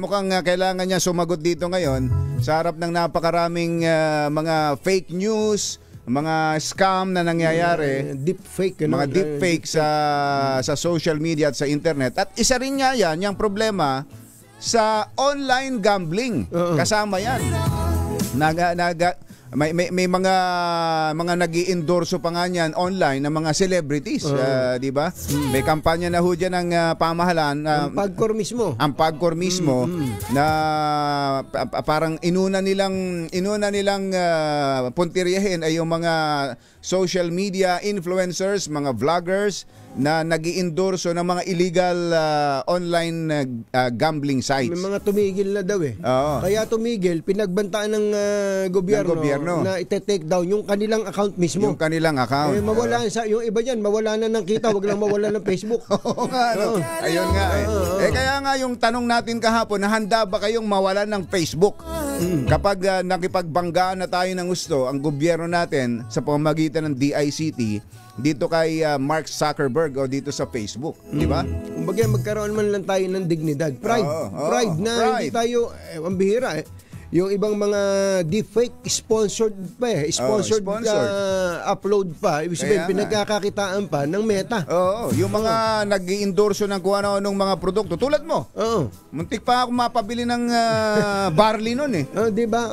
Mukhang kailangan niya sumagot dito ngayon sa harap ng napakaraming mga fake news, mga scam na nangyayari, deepfake, mga deepfake sa social media at sa internet. At isa rin nga yan, yung problema sa online gambling. Kasama yan. May mga nag-i-endorso pa nga niyan online ng mga celebrities, di ba? May kampanya na ho dyan ng pamahalaan. Ang PAGCOR mismo. Ang PAGCOR mismo na parang inuna nilang puntiryahin ay yung mga social media influencers, mga vloggers na nag-i-endorso ng mga illegal online gambling sites. May mga tumigil na daw eh. Kaya tumigil, pinagbantaan ng gobyerno na ite-take down yung kanilang account mismo. Yung kanilang account. Mawala yung iba dyan, mawala na ng kita, wag lang mawala ng Facebook. Oo nga, no? Ayun nga eh. Kaya nga yung tanong natin kahapon, handa ba kayong mawalan ng Facebook? Kapag nakipagbanggaan na tayo ng gusto, ang gobyerno natin sa pamamagitan ng DICT, dito kay Mark Zuckerberg o dito sa Facebook, di ba? Kumbaga magkaroon man lang tayo ng dignidad, pride na hindi tayo ang bihira eh. Yung ibang mga deepfake sponsored pa eh. Sponsored. Upload pa. Ibig sabihin, pinagkakakitaan pa ng Meta. Yung mga nag-i-endorso ng kung ano-anong mga produkto. Tulad mo. Muntik pa ako mapabili ng barley nun eh. Diba?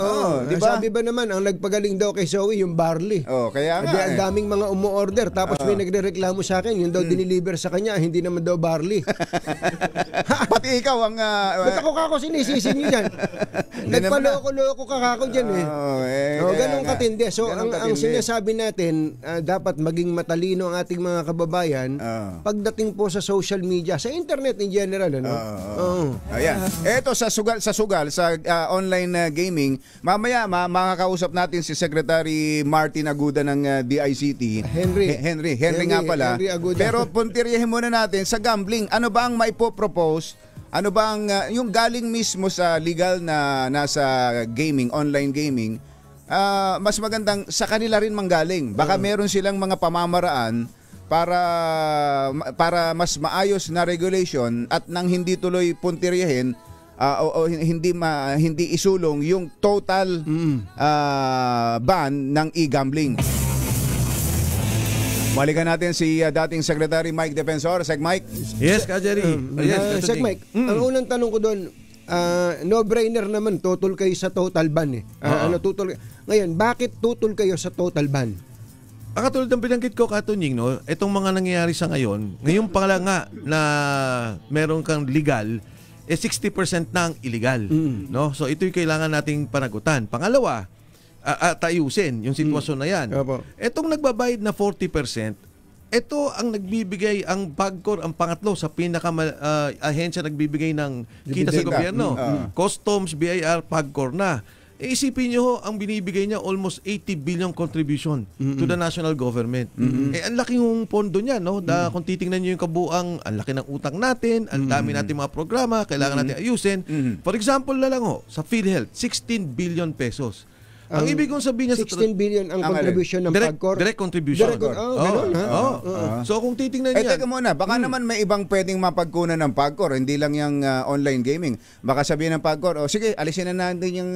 Diba? Sabi ba naman, ang nagpagaling daw kay Zoe, yung barley. Kaya nga ang daming mga umu-order. Tapos may nagre-reklamo sa akin, yung daw diniliver sa kanya, hindi naman daw barley. Pati ikaw ang... Ba't ako sinisisi nyo dyan? Loko-loko kakako dyan eh. Ganun katindi. So, ang sinasabi natin, dapat maging matalino ang ating mga kababayan pagdating po sa social media, sa internet in general. Ayan. Eto sa sugal sa online gaming, mamaya makakausap natin si Secretary Martin Aguda ng DICT. Henry nga pala. Pero puntiryahin muna natin sa gambling. Ano ba ang maipopropose? Ano ba ang yung galing mismo sa legal na nasa gaming, online gaming, mas magandang sa kanila rin manggaling. Baka meron silang mga pamamaraan para mas maayos na regulation at nang hindi tuloy puntiryahin o hindi isulong yung total ban ng e-gambling. Balikan natin si dating Secretary Mike Defensor. Sec Mike? Yes, Ka Jerry. Sec Mike, ang unang tanong ko doon, no-brainer naman, tutol kayo sa total ban eh. Ngayon, bakit tutol kayo sa total ban? Katulad ng binanggit ko, Katunying, no, itong mga nangyayari sa ngayon pa lang nga na meron kang legal, 60% na ang illegal. No? So ito'y kailangan nating panagutan. Pangalawa, tayusin yung sitwasyon na yan. Etong nagbabayad na 40%, ito ang nagbibigay, ang PAGCOR, ang pangatlo sa ahensya nagbibigay ng kita sa gobyerno. Customs, BIR, PAGCOR na. Isipin nyo, ang binibigay niya almost 80 billion contribution to the national government. Ang laki yung pondo niya, no? Kung titingnan nyo yung kabuang, ang laki ng utang natin, ang dami natin mga programa, kailangan natin ayusin. For example na lang, sa PhilHealth, 16 billion pesos. Ang ibig kong sabihin niya 16 billion ang contribution ng PAGCOR. Direct contribution. Ganun, ha? So kung titingnan Eh, niya, teka muna, baka naman may ibang pwedeng mapagkunan ng PAGCOR, hindi lang yung online gaming. Baka sabihin ng PAGCOR, sige, alisin na natin yung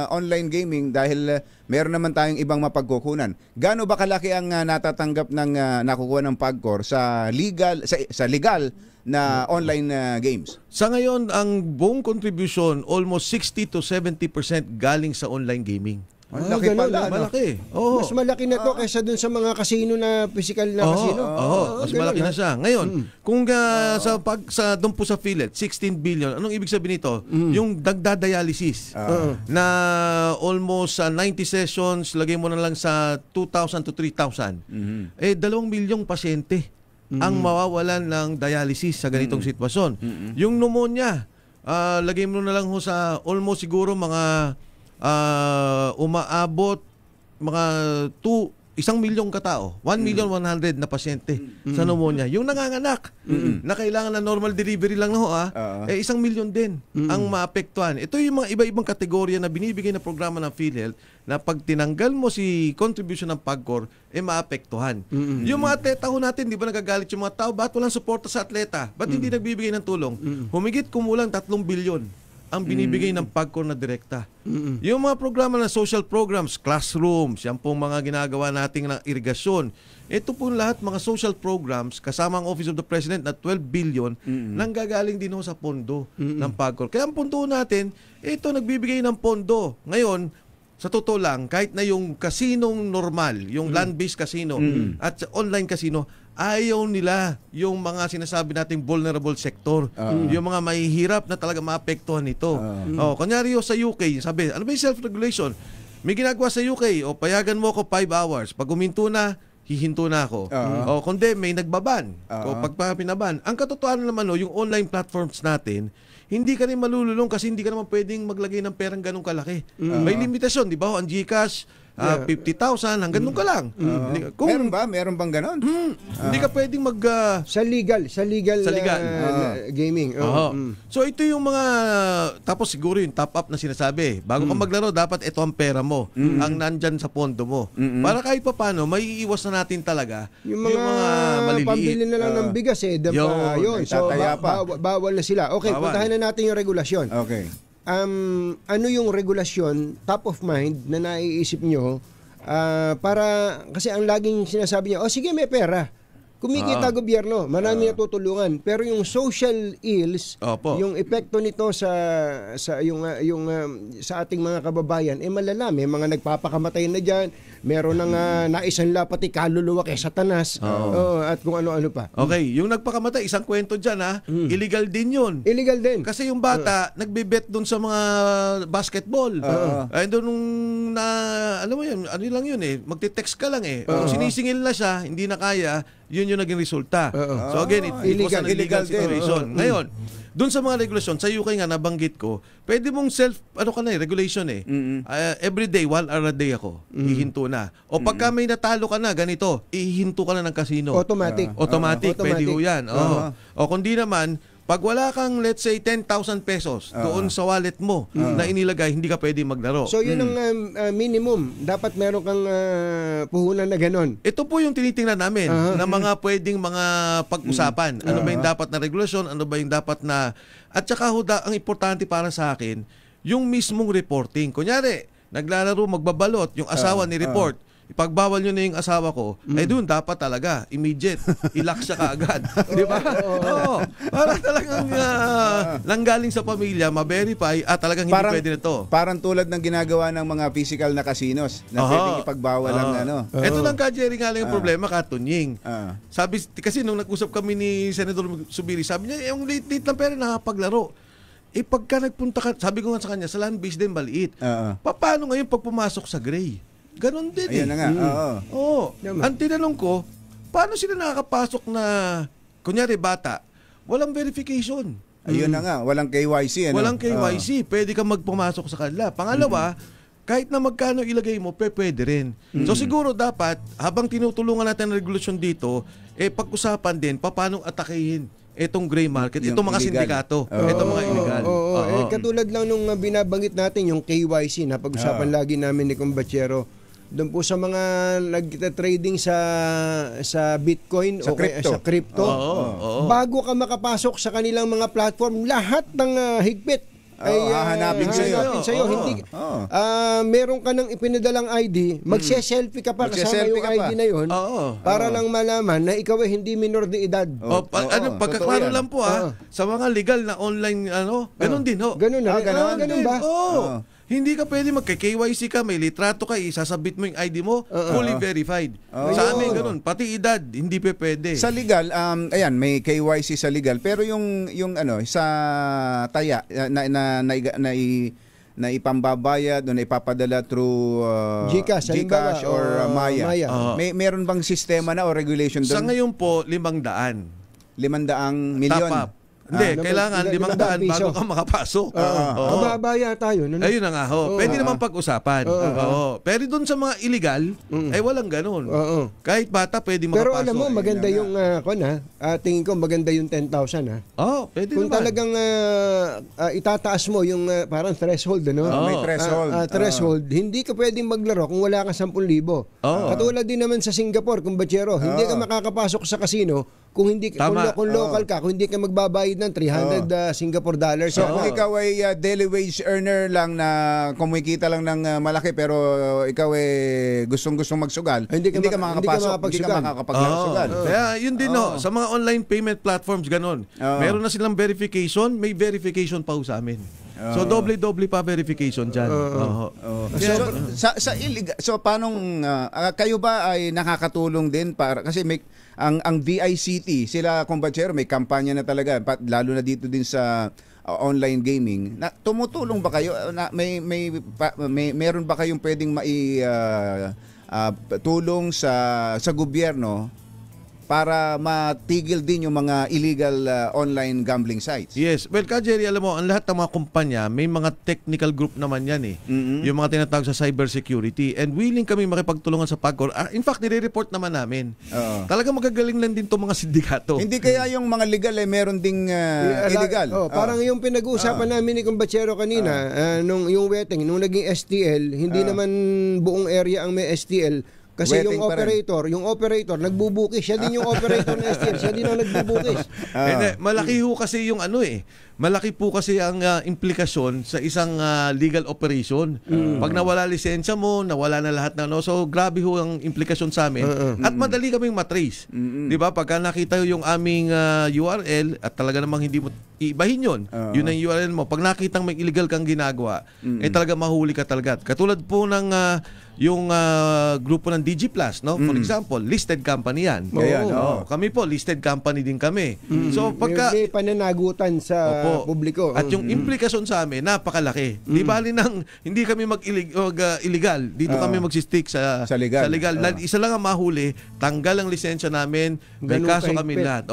online gaming dahil meron naman tayong ibang mapagkukunan. Gaano ba kalaki ang natatanggap ng nakukuha ng PAGCOR sa legal na online games? Sa ngayon, ang buong contribution, almost 60 to 70% galing sa online gaming. Malaki pala. Malaki. Oo. Mas malaki na to kaysa dun sa mga casino na physical na casino. Mas malaki na siya. Ngayon, kung doon po sa PhilHealth, 16 billion, anong ibig sabihin nito? Yung dagdadialysis na almost 90 sessions, lagay mo na lang sa 2,000 to 3,000. 2 milyong pasyente ang mawawalan ng dialysis sa ganitong sitwasyon. Yung pneumonia, lagay mo na lang ho sa almost siguro mga umaabot mga 1 milyong katao, 1,100,000 na pasyente sa pneumonia. Yung nanganganak na kailangan na normal delivery lang na ho, 1 milyon din ang maapektuhan. Ito yung mga iba-ibang kategorya na binibigay na programa ng PhilHealth na pag tinanggal mo si contribution ng PAGCOR, maapektuhan. Yung mga atleta ho natin, di ba nagagalit yung mga tao, ba't walang suporta sa atleta? Ba't hindi nagbibigay ng tulong? Humigit kumulang 3 bilyon ang binibigay ng PAGCOR na direkta. Yung mga programa na social programs, classrooms, yan pong mga ginagawa nating ng irigasyon. Ito po lahat mga social programs kasama ang Office of the President na 12 billion nang gagaling din ho sa pondo ng PAGCOR. Kaya ang pondo natin, ito nagbibigay ng pondo. Ngayon, sa totoo lang, kahit na yung kasinong normal, yung land-based casino at online casino, ayaw nila yung mga sinasabi nating vulnerable sector. Yung mga mahihirap na talaga maapektuhan nito. Kunyari sa UK, sabi, ano ba yung self-regulation? May ginagawa sa UK, payagan mo ako 5 hours. Pag uminto na, hihinto na ako. Kundi may nagbaban. Pag pinaban. Ang katotohanan naman, yung online platforms natin, hindi ka rin malululong kasi hindi ka naman pwedeng maglagay ng perang ganun kalaki. May limitasyon, di ba? Ang GCash, 50,000, hanggang doon ka lang. Meron bang ganon? Hindi ka pwedeng sa legal gaming. So ito yung mga, tapos siguro yung top up na sinasabi. Bago ka maglaro, dapat ito ang pera mo, ang nandyan sa pondo mo. Para kahit pa paano, may iiwas na natin talaga yung mga maliliit. Pambili na lang ng bigas yun. So bawal na sila. Okay, puntahan na natin yung regulasyon. Okay. Ano yung regulasyon, top of mind, na naiisip nyo para, kasi ang laging sinasabi niya, sige may pera, kumikita gobyerno, marami natutulungan, pero yung social ills, yung epekto nito sa ating mga kababayan, malala. May mga nagpapakamatay na diyan, meron nang naisanla pati kaluluwa kay Satanas, at kung ano-ano pa. Okay, yung nagpakamatay, isang kwento diyan illegal din yun. Illegal din. Kasi yung bata nagbebet doon sa mga basketball. Ay doon nung alam mo yun, ano lang yun magte-text ka lang Kung sinisingil na siya, hindi na kaya, yun yung naging resulta. So again, it was an illegal situation. Ngayon, doon sa mga regulasyon, sa UK nga nabanggit ko, pwede mong regulation every day, 1 hour a day ako, hihinto na. O pagka may natalo ka na, ganito, ihinto ka na ng casino. Automatic. Pwede ho yan. O kundi naman, pag wala kang, let's say, 10,000 pesos doon sa wallet mo na inilagay, hindi ka pwede maglaro. So, yun ang minimum. Dapat meron kang puhunan na ganon. Ito po yung tinitingnan namin na mga pwedeng mga pag-usapan. Ano ba yung dapat na regulasyon? Ano ba yung dapat na... At saka, ang importante para sa akin, yung mismong reporting. Kunyari, naglalaro, magbabalot, yung asawa ni report. Ipagbawal nyo na yung asawa ko, doon dapat talaga, immediate, ilak siya kaagad. Di ba? Para talagang nanggaling sa pamilya, ma-verify, talagang hindi pwede na to. Parang tulad ng ginagawa ng mga physical na casinos, na pwedeng ipagbawal ang Ito lang ka, Jerry, nga lang yung problema, katunying. Sabi, kasi nung nag-usap kami ni Senator Subiri, sabi niya, yung late ng pera nakapaglaro. Pagka nagpunta ka, sabi ko nga sa kanya, sa land-based din, maliit. Paano ngayon pag pumasok sa gray? Ganon din Ayan na nga. Ang tinanong ko, paano sila nakakapasok na, kunyari bata, walang verification. Ayun na nga, walang KYC. Walang KYC, pwede kang magpumasok sa kanila. Pangalawa, kahit na magkano ilagay mo, pwede rin. So siguro dapat, habang tinutulungan natin ang regulasyon dito, pag-usapan din, paano atakihin itong gray market, itong mga sindikato, itong mga illegal. Katulad lang nung binabanggit natin yung KYC na pag-usapan lagi namin ni Kumbachero. Doon po sa mga nag-trading sa Bitcoin o sa crypto. Bago ka makapasok sa kanilang mga platform, lahat ng higpit ay hahanapin sa'yo. Hindi, meron ka ng ipinadalang ID, magse-selfie ka pa kasama yung ID na yun para lang malaman na ikaw ay hindi minor de edad. Pagkaklaro lang po sa mga legal na online, ganun din ho. Ganun na. Ganun ba? Hindi ka pwede magka-KYC ka, may litrato ka, isasabit mo yung ID mo, fully verified. Sa amin ganun, pati edad, hindi pa pwede. Sa legal, ayan, may KYC sa legal, pero yung sa taya na ipambabayad o na ipapadala through GCash or Maya. Meron bang sistema na o regulation doon? Sa ngayon po, 500. 500 milyon. Top up. Hindi, kailangan 500 bago ka makapasok. Mababaya tayo. Ayun na nga ho. Pwede naman pag-usapan. Pero doon sa mga illegal, walang ganun. Kahit bata pwede makapasok. Pero alam mo, maganda yung, tingin ko maganda yung 10,000 pwede kung naman. talagang itataas mo yung parang threshold, may threshold. Threshold, hindi ka pwedeng maglaro kung wala ka 10,000. Katulad din naman sa Singapore, Kumbachero, hindi ka makakapasok sa casino kung local ka, kung hindi ka magbabayad ng 300 Singapore dollars. So kung ikaw ay daily wage earner lang na kumikita lang ng malaki pero ikaw ay gustong-gustong magsugal, hindi ka makakapagsugal. Kaya yun din sa mga online payment platforms ganon. Meron na silang verification, may verification pa sa amin. So doble pa verification diyan. So paano kayo ba ay nakakatulong din para kasi may ang VICT sila Kumbachero may kampanya na talaga lalo na dito din sa online gaming. Tumutulong ba kayo meron ba kayong pwedeng tulong sa gobyerno para matigil din yung mga illegal online gambling sites? Yes. Well, Jerry, alam mo, ang lahat ng mga kumpanya, may mga technical group naman yan eh. Yung mga tinatawag sa cybersecurity. And willing kami makipagtulungan sa PAGCOR. In fact, nire-report naman namin. Talaga magagaling lang din itong mga sindikato. Hindi kaya yung mga legal meron ding illegal? Parang yung pinag-uusapan namin ni Kumbachero kanina, nung yung wetting, nung naging STL, hindi naman buong area ang may STL. Kasi yung operator nagbubukis, siya din yung operator ng STL, siya din ang nagbubukis. Malaki ho kasi yung malaki po kasi ang implikasyon sa isang legal operation. Pag nawala lisensya mo, nawala na lahat ng so grabe ho ang implikasyon sa amin. At madali kaming matrace. 'Di ba? Pagka nakita yung aming URL at talaga namang hindi mo iibahin yun. Yun ang URL mo. Pag nakitang may illegal kang ginagawa, talaga mahuli ka talaga. Katulad po ng yung grupo ng DG Plus, no? For example, listed company yan. Kami po, listed company din kami. So, pagka may pananagutan sa publiko. At yung implikasyon sa amin, napakalaki. Di bali nang hindi kami mag-illegal. Dito kami magsistick sa legal. Isa lang ang mahuli, tanggal ang lisensya namin, may kaso kami lahat.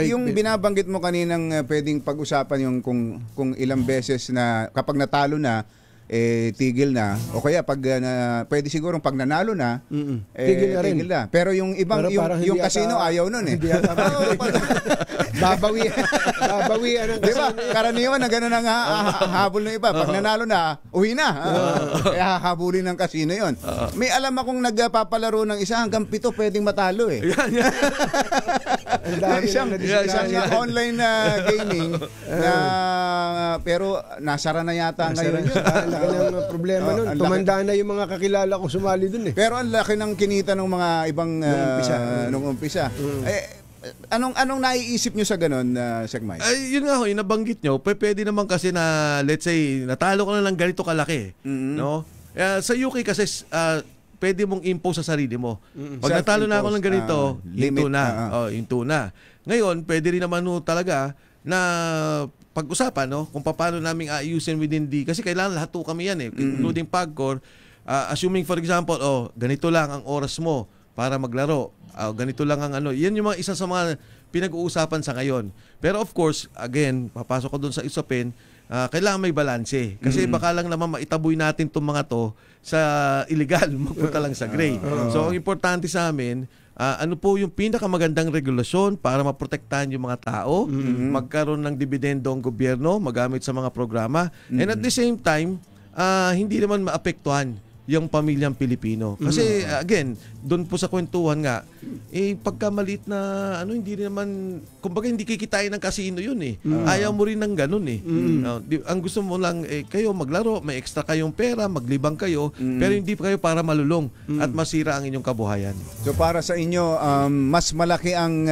Yung binabanggit mo kaninang pwedeng pag-usapan yung kung ilang beses na kapag natalo na, tigil na o kaya pag pwede siguro pag nanalo na tigil na. Pero yung ibang yung casino ayaw nun babawian ang casino. Diba? Karaniwan na gano'n ang habol ng iba. Pag nanalo na, uwi na. Kaya hahabulin ng casino yon. May alam akong nagpapalaro ng isa hanggang 7 pwedeng matalo isang online gaming na pero nasara na yata ngayon yun. Ang problema nun. Tumanda na yung mga kakilala ko sumali dun Pero ang laki ng kinita ng mga ibang nung umpisa. Anong naiisip nyo sa ganun, Sek Mike? Yun nga ho, nabanggit nyo, pwede naman kasi na, let's say, natalo ko na lang ganito kalaki. No? Sa UK kasi, pwede mong impose sa sarili mo. Pag natalo na ako ng ganito, hinto na. Ngayon, pwede rin naman talaga na pag-usapan kung paano namin ayusin within kasi kailangan lahat kami yan including PAGCOR, assuming for example ganito lang ang oras mo para maglaro, ganito lang ang yan yung mga isa sa mga pinag-uusapan sa ngayon. Pero of course, again, papasok ko doon sa usapin, kailangan may balanse kasi baka lang naman maitaboy natin itong mga to sa illegal, magpunta lang sa gray. So ang importante sa amin, ano po yung pinakamagandang regulasyon para maprotektahan yung mga tao, magkaroon ng dividendo ang gobyerno, magamit sa mga programa, and at the same time, hindi naman maapektuhan yung pamilyang Pilipino. Kasi again, doon po sa kwentuhan nga, pagka maliit na hindi naman, kumbaga hindi kikitain ng kasino yun eh. Ayaw mo rin ng ganun eh. Ang gusto mo lang, kayo maglaro, may extra kayong pera, maglibang kayo, pero hindi pa kayo para malulong at masira ang inyong kabuhayan. So para sa inyo, mas malaki ang,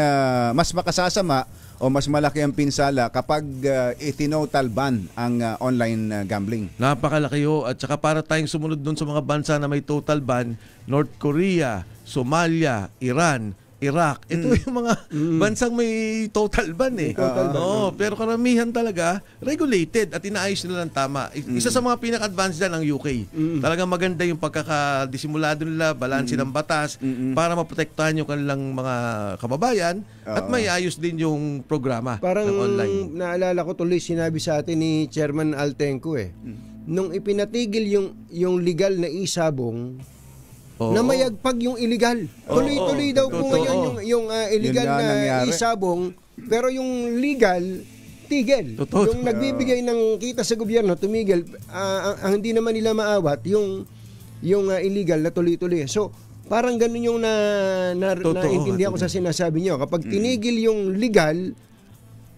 mas makasasama o mas malaki ang pinsala kapag itinotal ban ang online gambling? Napakalaki ho. At saka para tayong sumunod doon sa mga bansa na may total ban, North Korea, Somalia, Iran, Iraq. Ito yung mga bansang may total ban eh. Pero karamihan talaga regulated at inaayos nila ng tama. Isa sa mga pinaka-advanced dyan ang UK. Talagang maganda yung pagkakadisimulado nila, balanse ng batas para maprotektahan yung kanilang mga kababayan at may ayos din yung programa Parang ng online. naalala ko tuloy sinabi sa atin ni Chairman Altenco nung ipinatigil yung legal na isabong, namayagpag yung illegal. Tuloy-tuloy daw po ngayon yung illegal Yun na na nangyari. isabong, pero yung legal tigil. Yung nagbibigay ng kita sa gobyerno tumigil. Ang hindi naman nila maawat yung illegal na tuloy-tuloy. So parang ganun yung naintindihan ko sa sinasabi niyo. Kapag tinigil yung legal,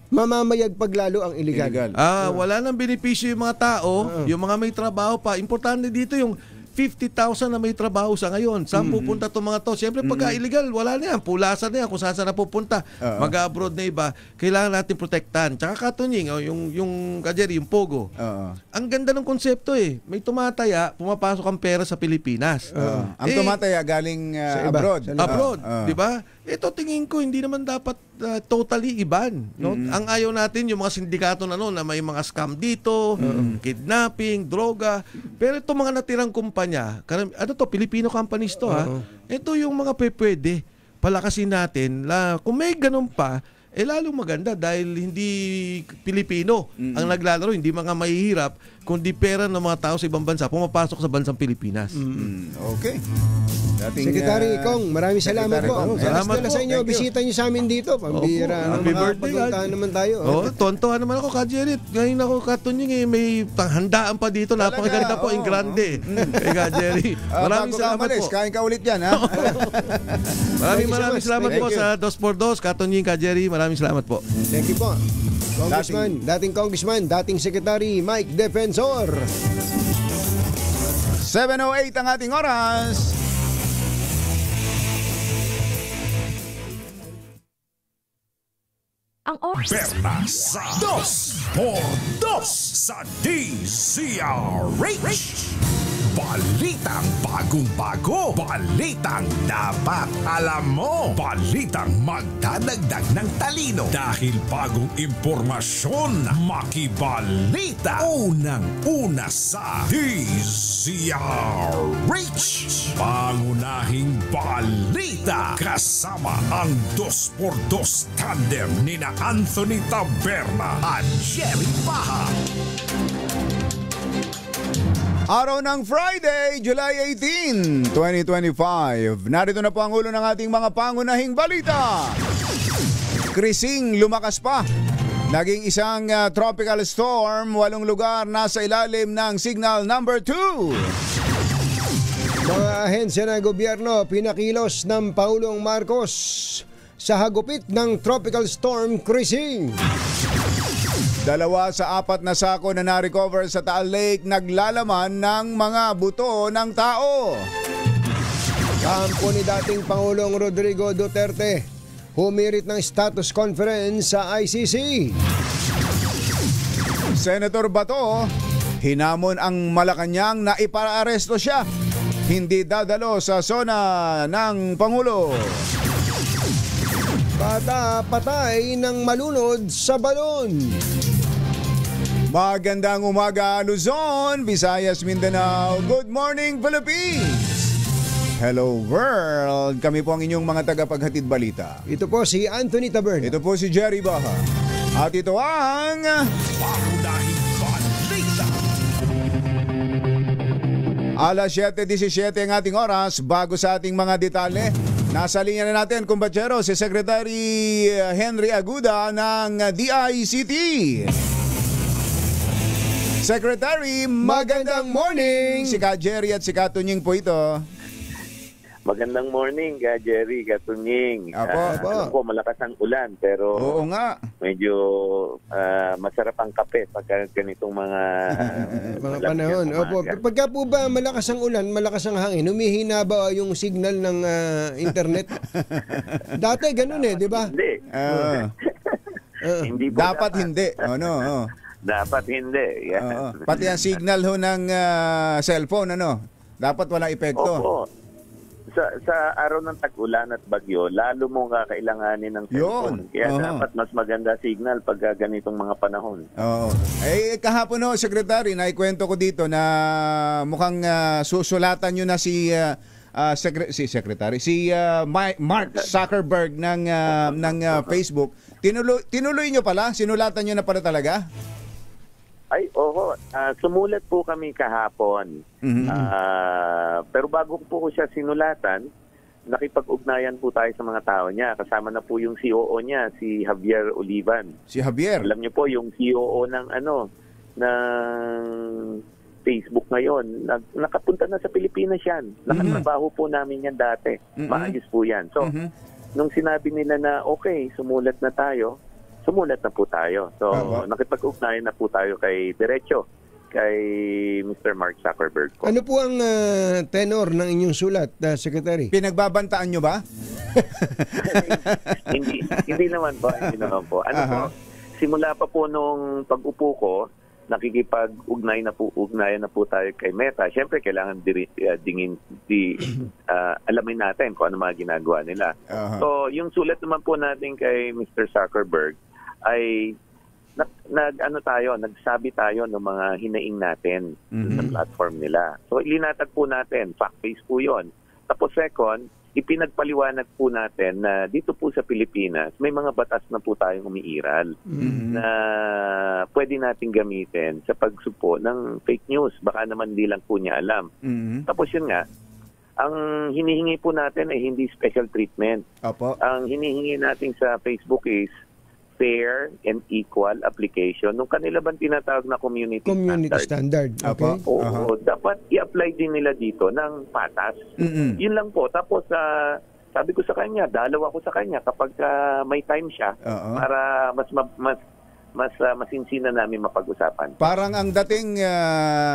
mamamayagpag lalo ang illegal. Wala nang benepisyo yung mga tao, yung mga may trabaho pa. Importante dito yung 50,000 na may trabaho sa ngayon. Saan pupunta itong mga to? Siyempre, pagka illegal, wala na yan. Pulasan na yan kung saan na pupunta. Mag-abroad na iba. Kailangan natin protektahan. Tsaka katunying, yung Kajeri, yung Pogo. Ang ganda ng konsepto eh. May tumataya, pumapasok ang pera sa Pilipinas. Ang tumataya galing abroad. Abroad, di ba? Ito tingin ko, hindi naman dapat totally iban. No? Ang ayaw natin, yung mga sindikato na may mga scam dito, kidnapping, droga. Pero itong mga natirang kumpanya, Filipino companies to ito yung mga pwede palakasin natin. Kung may ganun pa, lalong maganda dahil hindi Pilipino ang naglalaro, hindi mga mahihirap, kundi pera ng mga tao sa ibang bansa pumapasok sa bansang Pilipinas. Okay. Secretary Kong, maraming salamat po. Salamat po. Sa inyo, bisita niyo sa amin dito. Pambira. Happy birthday, Pagpuntahan naman tayo. Tontuhan naman ako, Kajerit. Ngayon ako katunying may handaan pa dito. Napakaganda po, ang grande. Kajerit. Maraming salamat po. Kain ka ulit yan, ha? Maraming salamat po sa 2x2, Katunying, Kajerit. Maraming salamat po. Thank you po. Dating Congressman, dating Secretary Mike Defensor. 7:08 ang ating oras. Ang oras. Berna sa 2x2 sa DZRH. Balitang bagong-bago, balitang dapat alam mo, balitang magdadagdag ng talino dahil bagong impormasyon, makibalita, unang-una sa DZRH. Pangunahing balita kasama ang 2x2 tandem nina Anthony Taberna at Jerry Baha. Araw ng Friday, July 18, 2025. Narito na po ang ulo ng ating mga pangunahing balita. Krising lumakas pa. Naging isang tropical storm, 8 lugar nasa ilalim ng signal number 2. Mga ahensya ng gobyerno pinakilos ng Pangulong Marcos sa hagupit ng tropical storm Krising. 2 sa 4 na sako na na-recover sa Taal Lake naglalaman ng mga buto ng tao. Kampo ni dating Pangulong Rodrigo Duterte humirit ng status conference sa ICC. Senator Bato hinamon ang Malacanang na ipaaresto siya. Hindi dadalo sa zona ng Pangulo. Bata patay ng malunod sa balon. Magandang umaga Luzon, Visayas, Mindanao. Good morning Philippines. Hello world. Kami po ang inyong mga tagapaghatid balita. Ito po si Anthony Taberna. Ito po si Jerry Baha. At ito ang Pangunahing balita. Alas 7:17 ang ating oras. Bago sa ating mga detalye, Nasa linya na natin, kumpatsero, si Secretary Henry Aguda ng DICT. Secretary, magandang morning! Si Ka Jerry at si Ka Tunying po ito. Magandang morning, Ka Jerry, Ka Tunying. Apo. Alam ko, malakas ang ulan, pero Oo nga. medyo masarap ang kape pagka ganitong mga Mga panahon. Opo. Pagka po ba malakas ang ulan, malakas ang hangin, humihina ba yung signal ng internet? Dati ganun di ba? Hindi. Hindi po Dapat hindi. Ano? Dapat hindi. Yan. Pati ang signal ho ng cellphone, dapat walang epekto. Opo. Sa araw ng tag-ulan at bagyo, lalo mo kakailanganin ng cellphone. Yun. Kaya dapat mas maganda signal pag ganitong mga panahon. Oo. Kahapon Secretary, naikwento ko dito na mukhang susulatan nyo na si Mark Zuckerberg ng Facebook. Tinuloy nyo pala? Sinulatan nyo na pala talaga? Ay, oo. Sumulat po kami kahapon. Pero bago po ko siya sinulatan, nakipag-ugnayan po tayo sa mga tao niya. Kasama na po yung COO niya, si Javier Olivan. Si Javier? Alam niyo po, yung COO ng Facebook ngayon, nakapunta na sa Pilipinas yan. Nakatrabaho po namin yan dati. Maayos po yan. So, nung sinabi nila na, okay, sumulat na tayo, sumulat na po tayo. So, nakipag-ugnayan na po tayo kay Mr. Mark Zuckerberg po. Ano po ang tenor ng inyong sulat, Secretary? Pinagbabantaan nyo ba? hindi naman po. Simula pa po nung pag-upo ko, nakikipag-ugnayan na po tayo kay Meta. Siyempre, kailangan alamin natin kung ano mga ginagawa nila. So, yung sulat naman po natin kay Mr. Zuckerberg ay nagsabi tayo ng mga hinaing natin sa platform nila. So, ilinatag po natin, fact-based po yun. Tapos second, ipinagpaliwanag po natin na dito po sa Pilipinas, may mga batas na po tayong umiiral na pwede natin gamitin sa pagsugpo ng fake news. Baka naman di lang po niya alam. Tapos yun nga, ang hinihingi po natin ay hindi special treatment. Opo. Ang hinihingi natin sa Facebook is fair and equal application nung kanila bang tinatawag na community standard. Okay. Oo, dapat i-apply din nila dito ng patas. Yun lang po. Tapos sabi ko sa kanya, dalaw ako sa kanya kapag may time siya para mas masinsinan namin mapag-usapan. Parang ang dating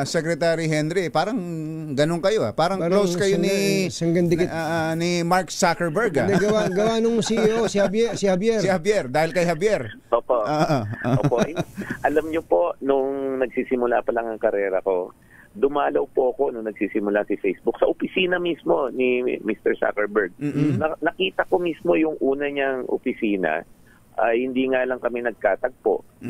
Secretary Henry, parang ganun kayo. Parang close kayo ni Mark Zuckerberg. Gawa nung CEO, si Javier. Si Javier, dahil kay Javier. Opo. Opo. Alam niyo po, nung nagsisimula pa lang ang karera ko, dumalaw po ako nung nagsisimula si Facebook sa opisina mismo ni Mr. Zuckerberg. Nakita ko mismo yung una niyang opisina. Hindi nga lang kami nagkatagpo.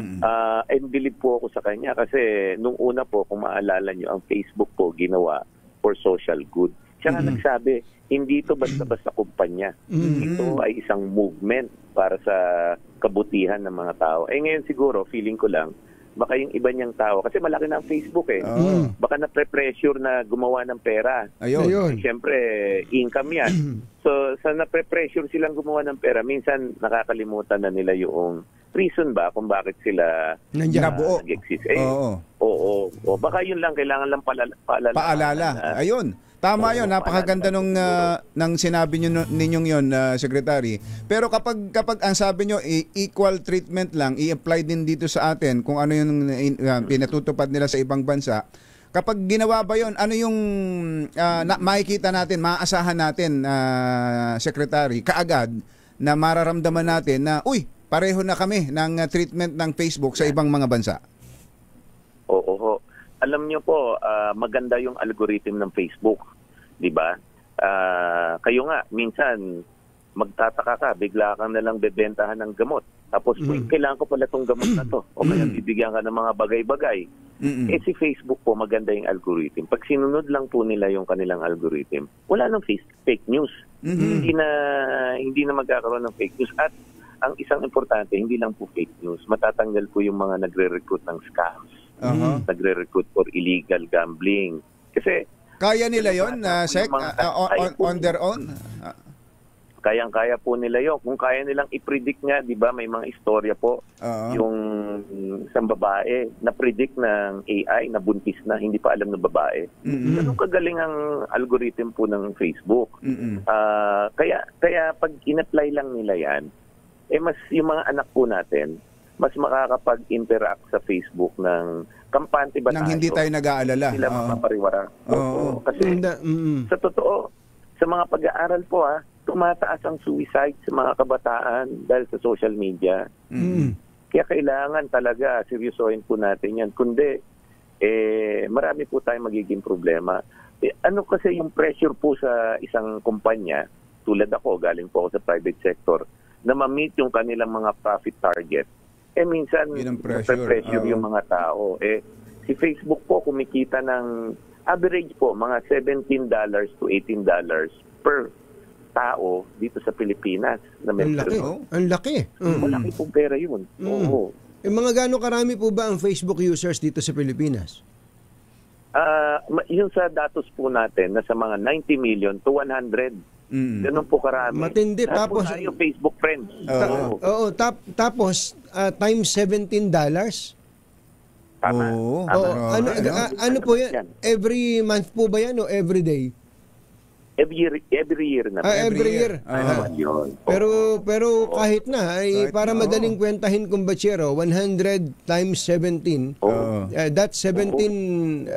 And believe po ako sa kanya kasi nung una po, kung maalala nyo, ang Facebook po ginawa for social good. Siya nga nagsabi, hindi ito basta-basta kumpanya. Ito ay isang movement para sa kabutihan ng mga tao. Ngayon siguro, feeling ko lang, baka yung iba niyang tao, kasi malaki na ang Facebook baka na-pressure na gumawa ng pera. Ayun. Siyempre, income yan. So, sa na-pressure silang gumawa ng pera, minsan nakakalimutan na nila yung reason ba kung bakit sila nag-exist. Oo. Baka yun lang, kailangan lang paalala. Ayun. Tama yun, napakaganda nung sinabi ninyong yun, Secretary. Pero kapag ang sabi nyo, equal treatment lang, i-apply din dito sa atin kung ano yung pinatutupad nila sa ibang bansa, kapag ginawa ba yun, ano yung makikita natin, maaasahan natin, Secretary, kaagad na mararamdaman natin na, pareho na kami ng treatment ng Facebook sa ibang mga bansa? Oo. Alam niyo po, maganda yung algorithm ng Facebook, 'di ba? Kayo nga minsan magtataka ka, bigla kang na lang bebentahan ng gamot. Tapos kailangan ko pala tong gamot na to o kaya bibigyan ka ng mga bagay-bagay. Si Facebook po maganda yung algorithm. Pag sinunod lang po nila yung kanilang algorithm, wala nang fake news. Hindi na magkakaroon ng fake news. At ang isang importante, hindi lang po fake news. Matatanggal po yung mga nagre-recruit ng scams. Nagre-recruit for illegal gambling. Kasi kaya nila yon, Sec, on their own? kayang-kaya po nila yun. Kung kaya nilang i-predict nga, di ba, may mga istorya po, yung isang babae na predict ng AI na buntis na, hindi pa alam ng babae. Ganun kagaling ang algorithm po ng Facebook. Kaya pag in-apply lang nila yan, mas yung mga anak po natin, mas makakapag-interact sa Facebook ng kampante ba Nang hindi tayo nag-aalala. Sila mapapariwara. Kasi sa totoo, sa mga pag-aaral po tumataas ang suicide sa mga kabataan dahil sa social media. Kaya kailangan talaga seryosohin po natin yan. Kundi, marami po tayong magiging problema. Ano kasi yung pressure po sa isang kumpanya, tulad ako, galing po ako sa private sector, na ma-meet yung kanilang mga profit target. Minsan, pressure yung mga tao. Si Facebook po kumikita ng average po, mga $17 to $18 per tao dito sa Pilipinas. Ang laki. Malaki pong pera yun. Oo. Mga gano'ng karami po ba ang Facebook users dito sa Pilipinas? Yung sa datos po natin, nasa mga 90 million to 100. Ganun po karami. Matindi. Tapos tayo Facebook friends. Tapos times $17. Tama. Ano po yan? Every month po ba yan o every day? Every year na. Every year. Yun. Pero kahit na, para madaling kwentahin kung bachero, 100 times 17, that's 17,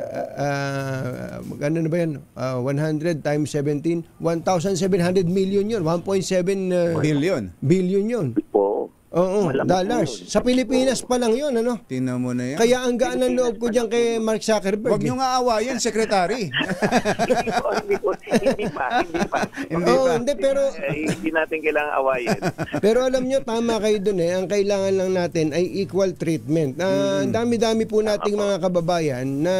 ano na ba yan? 100 times 17, 1,700 million yun, 1.7 billion yun. Dollars. Sa Pilipinas pa lang yun, ano? Tingnan mo na yan. Kaya ang gaan ng loob ko dyan kay Mark Zuckerberg. Huwag nyo nga awayan, Secretary. Hindi, pero hindi natin kailangan awayin. Pero alam nyo, tama kayo dun Ang kailangan lang natin ay equal treatment. Ang dami-dami po nating mga kababayan na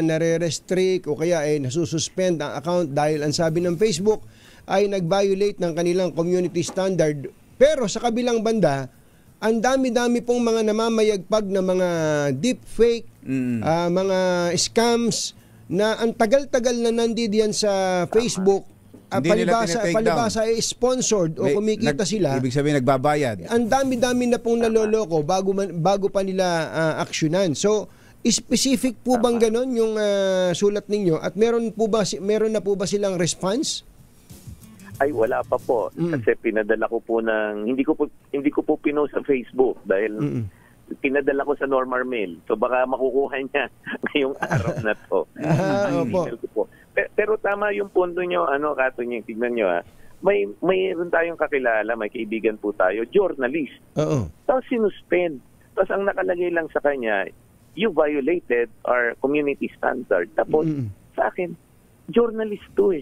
nare-restrict o kaya nasususpend ang account dahil ang sabi ng Facebook ay nag-violate ng kanilang community standard. Pero sa kabilang banda, ang dami-dami pong mga namamayagpag na mga deepfake, mga scams na ang tagal-tagal na nandiyan sa Facebook. Palibasa ay sponsored o kumikita sila. Ibig sabihin nagbabayad. Ang dami-dami na pong naloloko bago pa nila aksyonan. So, specific po bang ganon yung sulat ninyo? At meron na po ba silang response? Ay wala pa po kasi pinadala ko po hindi ko po pinost sa Facebook dahil pinadala ko sa normal mail. So baka makukuha niya ngayong araw na to. Email ko po. Pero tama yung punto niyo, Kato niyo, tignan niyo mayroon tayong kakilala, may kaibigan po tayo, journalist. Tapos sinuspend. Tapos ang nakalagay lang sa kanya, you violated our community standard. Tapos sa akin, journalist to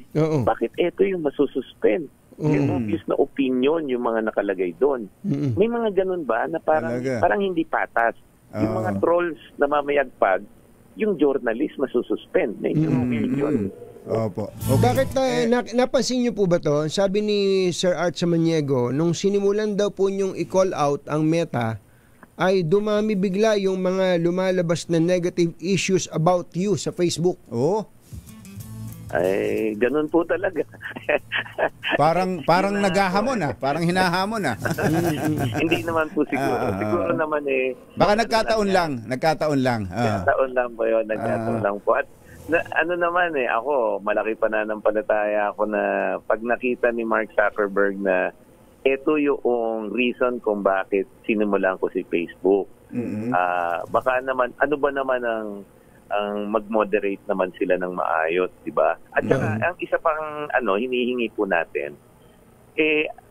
Bakit ito yung masususpend? Yung obvious na opinion yung mga nakalagay doon. May mga ganun ba na parang hindi patas? Yung mga trolls na mamayagpag, yung journalist masususpend. May opinion. Opo. Bakit napansin niyo po ba to? Sabi ni Sir Art Samaniego, nung sinimulan daw po niyong i-call out ang Meta, ay dumami bigla yung mga lumalabas na negative issues about you sa Facebook. Ay, ganun po talaga. Parang naghahamon parang hinahamon Hindi naman po siguro. Siguro naman baka nagkataon lang. Nagkataon lang po yun. Nagkataon lang po. At naman ako, malaki pananampalataya ako na pag nakita ni Mark Zuckerberg na ito yung reason kung bakit sinimulan ko si Facebook. Baka naman, ano ba naman ang mag-moderate naman sila ng maayos, di ba? At saka, ang isa pang hinihingi po natin,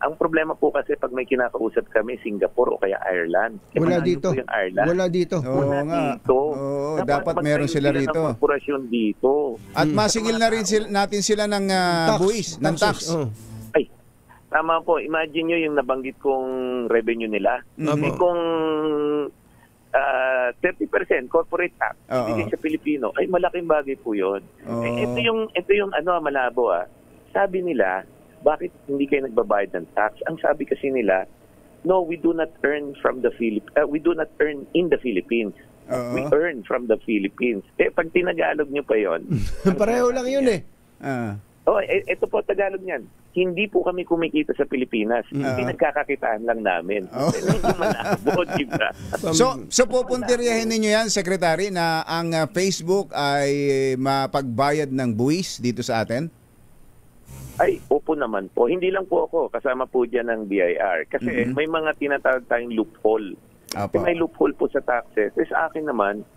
ang problema po kasi pag may kinakausap kami, Singapore o kaya Ireland. Wala dito. Yung Ireland. Wala dito. Dito. Dapat meron sila rito. Ng korporasyon dito. At masigil na rin natin sila ng buwis, ng tax. Ay, tama po. Imagine nyo yung nabanggit kong revenue nila. Kung 30% corporate tax ibigay sa Pilipino, ay malaking bagay po yun. Ito yung malabo Sabi nila, bakit hindi kayo nagbabayad ng tax? Ang sabi kasi nila, no, we do not earn from the we do not earn in the Philippines. We earn from the Philippines. Pag tinagalog nyo pa yon, pareho lang yun Ito po Tagalog niyan. Hindi po kami kumikita sa Pilipinas. Pinagkakakitaan lang namin. Medyo malabo, diba? So pupuntiryahin ninyo yan, Secretary, na ang Facebook ay mapagbayad ng buwis dito sa atin? Ay, opo naman po. Hindi lang po ako. Kasama po dyan ng BIR. Kasi may mga tinatawag tayong loophole. May loophole po sa taxes. Sa akin naman,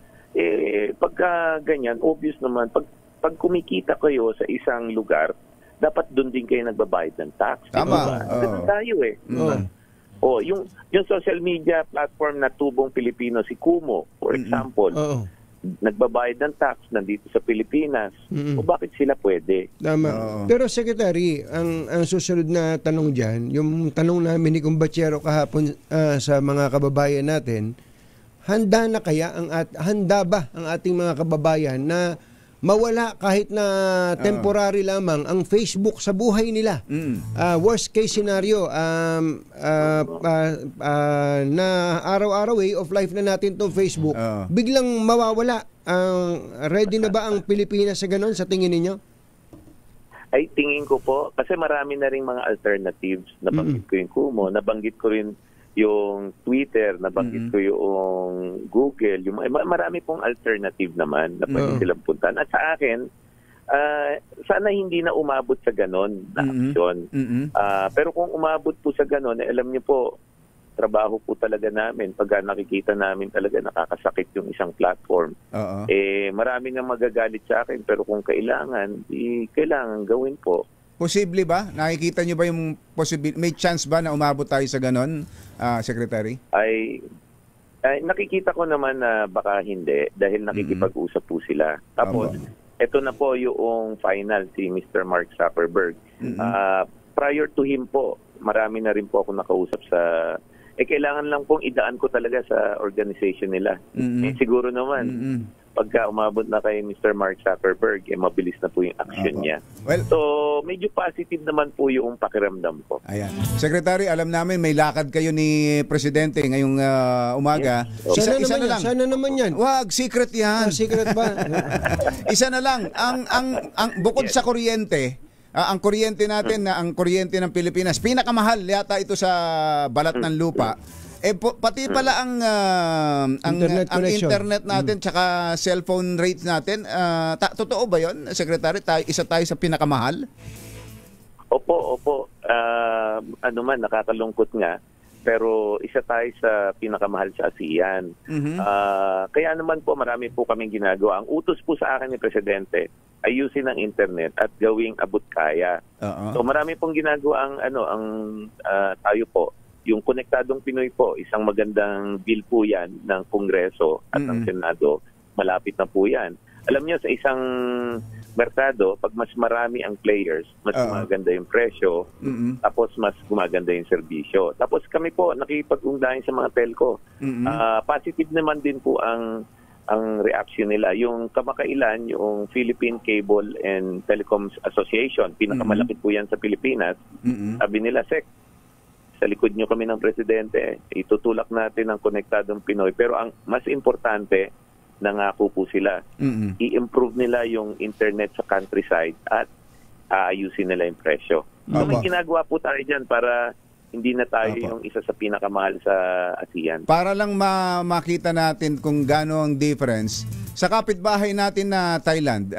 pagka ganyan, obvious naman, pag kumikita kayo sa isang lugar, dapat doon din kayo nagbabayad ng tax. Tama. Ganun tayo yung social media platform na tubong Pilipino, si Kumu, for example, nagbabayad ng tax nandito sa Pilipinas. O bakit sila pwede? Tama. Pero Secretary, ang susunod na tanong dyan, yung tanong namin ni Kumbachero kahapon sa mga kababayan natin, handa ba ang ating mga kababayan na mawala kahit na temporary lamang ang Facebook sa buhay nila? Worst case scenario, na araw-araw way of life na natin itong Facebook, biglang mawawala. Ready na ba ang Pilipinas sa ganon sa tingin ninyo? Ay, tingin ko po, kasi marami na rin mga alternatives. Nabanggit ko yung Kumu, nabanggit ko rin yung Twitter, nabanggit ko yung Google, yung marami pong alternative naman na pwede silang puntahan. At sa akin, sana hindi na umabot sa ganon na aksyon. Pero kung umabot po sa ganon, alam niyo po, trabaho po talaga namin. Pag nakikita namin talaga nakakasakit yung isang platform, marami nang magagalit sa akin. Pero kung kailangan, kailangan gawin po. Posible ba? Nakikita nyo ba yung may chance ba na umabot tayo sa ganon, Secretary? Ay, nakikita ko naman na baka hindi dahil nakikipag-usap po sila. Tapos, ito na po yung final, si Mr. Mark Zuckerberg. Prior to him po, marami na rin po ako nakausap sa... kailangan lang pong idaan ko talaga sa organization nila. Siguro naman, pagka umabot na kay Mr. Mark Zuckerberg, mabilis na po yung action niya. Well, so, medyo positive naman po yung pakiramdam ko. Ayan. Secretary, alam namin may lakad kayo ni Presidente ngayong umaga. Yes. Isa na lang. Sana naman yan. Wag, secret yan. Secret ba? Isa na lang. Ang bukod sa kuryente, ang kuryente natin, ang kuryente ng Pilipinas, pinakamahal yata ito sa balat ng lupa. Pati pala ang internet natin tsaka cellphone rates natin, totoo ba 'yon, Secretary? Isa tayo sa pinakamahal? Opo. Nakakalungkot nga. Pero isa tayo sa pinakamahal sa ASEAN. Kaya naman po marami po kaming ginagawa. Ang utos po sa akin ni Presidente, ayusin ang internet at gawing abot kaya. So marami pong ginagawa tayo po. Yung Konektadong Pinoy po, isang magandang bill po yan ng Kongreso at ng Senado. Malapit na po yan. Alam niyo, sa isang merkado, pag mas marami ang players, mas gumaganda yung presyo, tapos mas gumaganda yung serbisyo. Tapos kami po, nakipag-ungdahin sa mga telco. Positive naman din po ang reaction nila. Yung kamakailan, yung Philippine Cable and Telecoms Association, pinakamalaki po yan sa Pilipinas, sabi nila, Sec, sa likod nyo kami ng Presidente, itutulak natin ang Konektadong Pinoy. Pero ang mas importante, nangako po sila, i-improve nila yung internet sa countryside at aayusin nila yung presyo. So may ginagawa po tayo dyan para hindi na tayo yung isa sa pinakamahal sa ASEAN. Para lang makita natin kung gano'ng ang difference, sa kapitbahay natin na Thailand,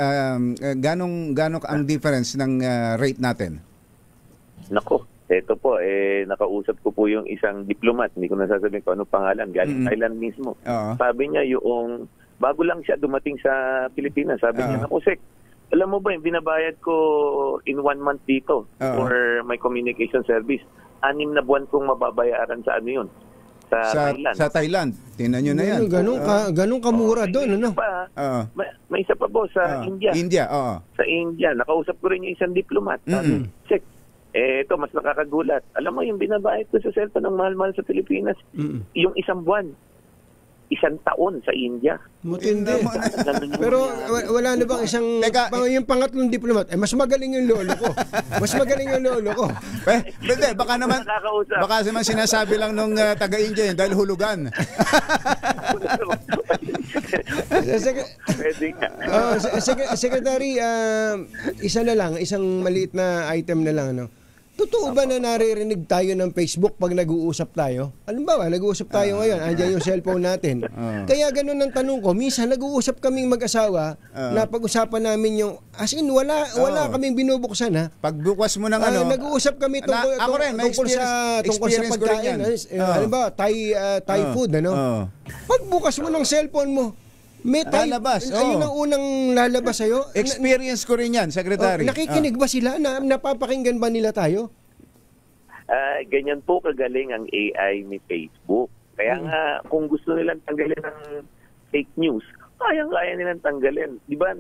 gano'ng ang difference ng rate natin? Nako. Ito po, nakausap ko po yung isang diplomat, hindi ko nasasabihin ko anong pangalan, galing Thailand mismo. Sabi niya yung, bago lang siya dumating sa Pilipinas, sabi niya, naku Sek, alam mo ba yung binabayad ko in 1 month dito for my communication service, 6 na buwan kong mababayaran sa ano yun? Sa Thailand. Sa Thailand. Tingnan nyo na yan. Ganun kamura doon, ano? May isa pa po sa India. Sa India, nakausap ko rin yung isang diplomat. Sek, ito, mas nakakagulat. Alam mo, yung binabayad ko sa cellphone ng mahal-mahal sa Pilipinas, yung 1 buwan, 1 taon sa India. Matindi. Pero wala na bang yung pangatlong diplomat, mas magaling yung lolo ko. Baka naman sinasabi lang nung taga-India yun dahil hulugan. Pwede nga. Secretary, isa na lang, isang maliit na item na lang, no? Totoo ba na naririnig tayo ng Facebook pag nag-uusap tayo? Halimbawa, nag-uusap tayo ngayon, andyan yung cellphone natin. Kaya ganun ang tanong ko, minsan nag-uusap kaming mag-asawa na pag-usapan namin yung, as in, wala kaming binubuksan, ha? Pagbukas mo ng nag-uusap kami tungkol sa pagkain. Halimbawa, Thai food, ano? Pagbukas mo ng cellphone mo, may lalabas. Ayun ang unang lalabas sa'yo. Experience ko rin yan, Secretary. Nakikinig ba sila? Napapakinggan ba nila tayo? Ganyan po kagaling ang AI ni Facebook. Kaya nga, kung gusto nilang tanggalin ang fake news, kaya nilang tanggalin. Di ba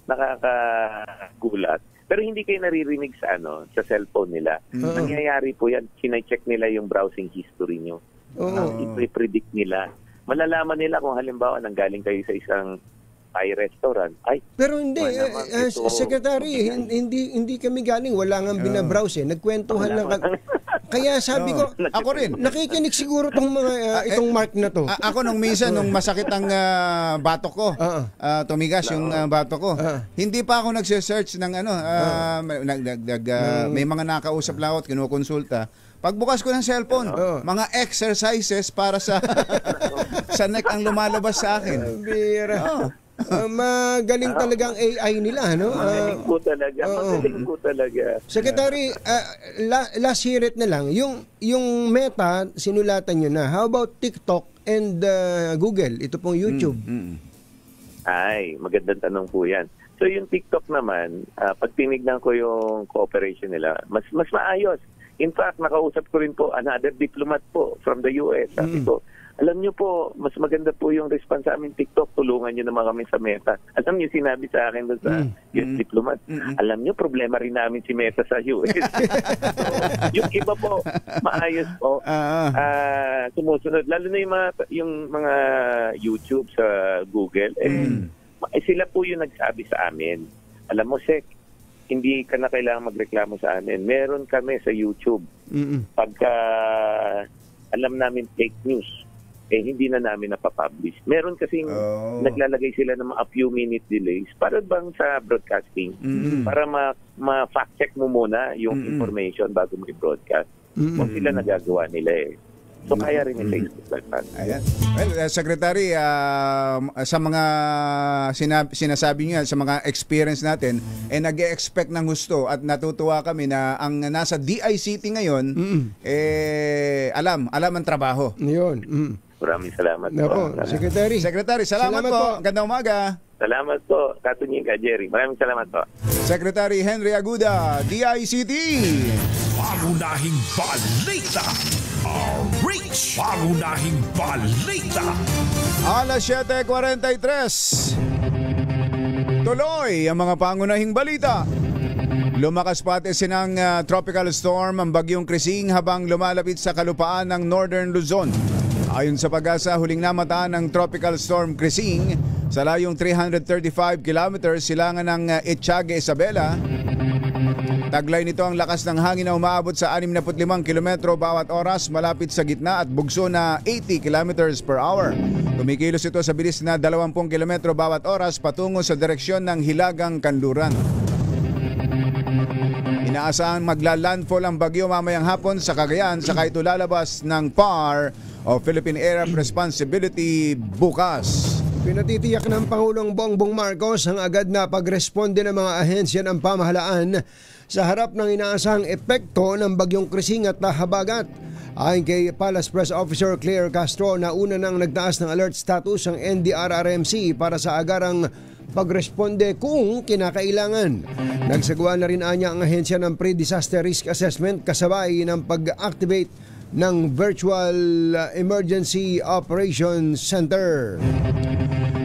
nakakagulat? Pero hindi kayo naririnig sa sa cellphone nila. Nangyayari po yan, kine-check nila yung browsing history nyo. I-predict nila. Malalaman nila kung halimbawa nanggaling kayo sa isang Thai restaurant. Pero hindi, Secretary, hindi kami galing. Wala nga binabrowse. Nagkwentuhan lang. Kaya sabi ko, ako rin. Nakikinig siguro itong mark na to. Ako nung minsan, nung masakit ang batok ko, tumigas yung batok ko, hindi pa ako nagse-search ng may mga nakausap lang ako at kinukonsulta. Pagbukas ko ng cellphone, mga exercises para sa neck ang lumalabas sa akin. Bira. Magaling talaga ang AI nila, no? Magaling po talaga. Secretary, last hear it na lang. Yung Meta, sinulatan nyo na. How about TikTok and Google? Ito pong YouTube. Ay, magandang tanong po yan. So yung TikTok naman, pag tinignan ko yung cooperation nila, mas maayos. In fact, nakausap ko rin po another diplomat po from the US. Sabi ko, alam nyo po, mas maganda po yung response sa amin TikTok. Tulungan nyo naman kami sa Meta. Alam nyo, sinabi sa akin doon sa US diplomat, alam nyo, problema rin namin si Meta sa US. Yung iba po, maayos po. Sumusunod. Lalo na yung mga YouTube sa Google. Sila po yung nagsabi sa amin. Alam mo, Sek, hindi ka na kailangan magreklamo sa amin. Meron kami sa YouTube. Pagka alam namin fake news, hindi na namin napapublish. Meron kasing naglalagay sila ng a few minute delays para bang sa broadcasting, para ma-fact check mo muna yung information bago mo i-broadcast. Kung sila nagagawa nila So kaya rin yung Facebook like that. Ayan. Well, Secretary, sa mga sinasabi niyo sa mga experience natin, nag-e-expect ng gusto at natutuwa kami na ang nasa DICT ngayon, alam ang trabaho. Yun. Maraming salamat po. Secretary, salamat po. Gandang umaga. Salamat po. Katunying ka, Jerry. Maraming salamat po. Secretary Henry Aguda, DICT. Pangunahing balita. Reach! Pangunahing balita. Alas 7:43. Tuloy ang mga pangunahing balita. Lumakas pati sinang tropical storm ang bagyong Krising habang lumalapit sa kalupaan ng Northern Luzon. Ayon sa Pag-asa, huling namataan ng tropical storm Krising sa layong 335 kilometers silangan ng Etiaga, Isabela. Taglay nito ang lakas ng hangin na umaabot sa 65 kilometro bawat oras malapit sa gitna at bugso na 80 kilometers per hour. Kumikilos ito sa bilis na 20 kilometro bawat oras patungo sa direksyon ng Hilagang Kanluran. Inaasahan magla-landfall ang bagyo mamayang hapon sa Cagayan saka ito lalabas ng PAR o Philippine Area of Responsibility bukas. Pinatitiyak ng Pangulong Bongbong Marcos ang agad na pagresponde ng mga ahensya ng pamahalaan sa harap ng inaasahang epekto ng bagyong Krising at habagat. Ayon kay Palace Press Officer Claire Castro, nauna nang nagtaas ng alert status ang NDRRMC para sa agarang pagresponde kung kinakailangan. Nagsagawa na rin anya ang ahensya ng pre-disaster risk assessment kasabay ng pag-activate ng Virtual Emergency Operations Center.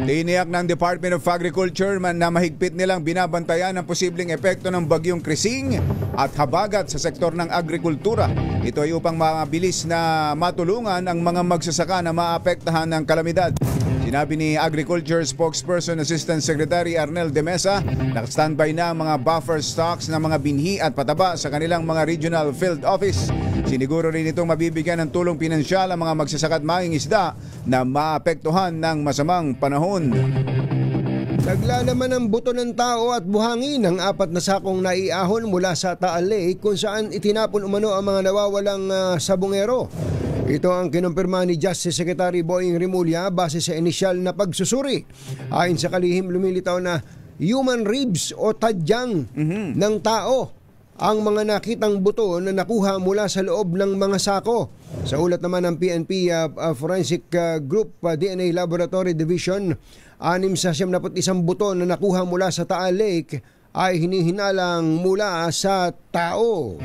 Tiniyak ng Department of Agriculture na mahigpit nilang binabantayan ang posibleng epekto ng bagyong Krising at habagat sa sektor ng agrikultura. Ito ay upang mabilis na matulungan ang mga magsasaka na maapektahan ng kalamidad. Sinabi ni Agriculture Spokesperson Assistant Secretary Arnel de Mesa, naka-standby na ang mga buffer stocks ng mga binhi at pataba sa kanilang mga regional field office. Siniguro rin itong mabibigyan ng tulong pinansyal ang mga magsasaka at mangingisda na maapektuhan ng masamang panahon. Naglalaman ng buto ng tao at buhangin ang 4 na sakong naiahon mula sa Taal Lake kung saan itinapon umano ang mga nawawalang sabongero. Ito ang kinumpirma ni Justice Secretary Boying Rimulya base sa inisyal na pagsusuri. Ayon sa kalihim, lumilitaw na human ribs o tadyang ng tao ang mga nakitang buto na nakuha mula sa loob ng mga sako. Sa ulat naman ng PNP Forensic Group DNA Laboratory Division, 6 sa 71 buto na nakuha mula sa Taal Lake ay hinihinalang mula sa tao.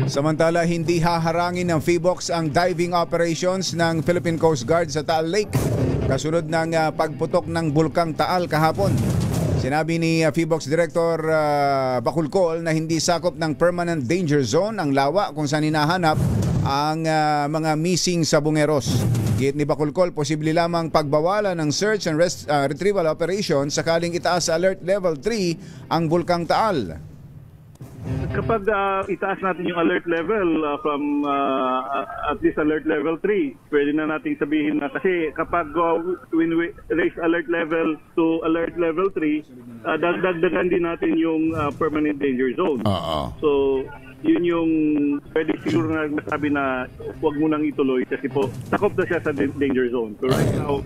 Samantala, hindi haharangin ng PHIVOLCS ang diving operations ng Philippine Coast Guard sa Taal Lake kasunod ng pagputok ng Bulkang Taal kahapon. Sinabi ni PHIVOLCS Director Bacolcol na hindi sakop ng permanent danger zone ang lawa kung saan hinahanap ang mga missing sabongeros. Git ni Bacolcol, posible lamang pagbawalan ng search and retrieval operation sakaling itaas sa alert level 3 ang Bulkang Taal. Kapag itaas natin yung alert level from at least alert level 3, pwede na nating sabihin na kasi kapag when we raise alert level to alert level 3, dagdagan din natin yung permanent danger zone. So, yun yung pwede siguro na masabi na huwag mo nang ituloy kasi po sakop na siya sa danger zone. So right now,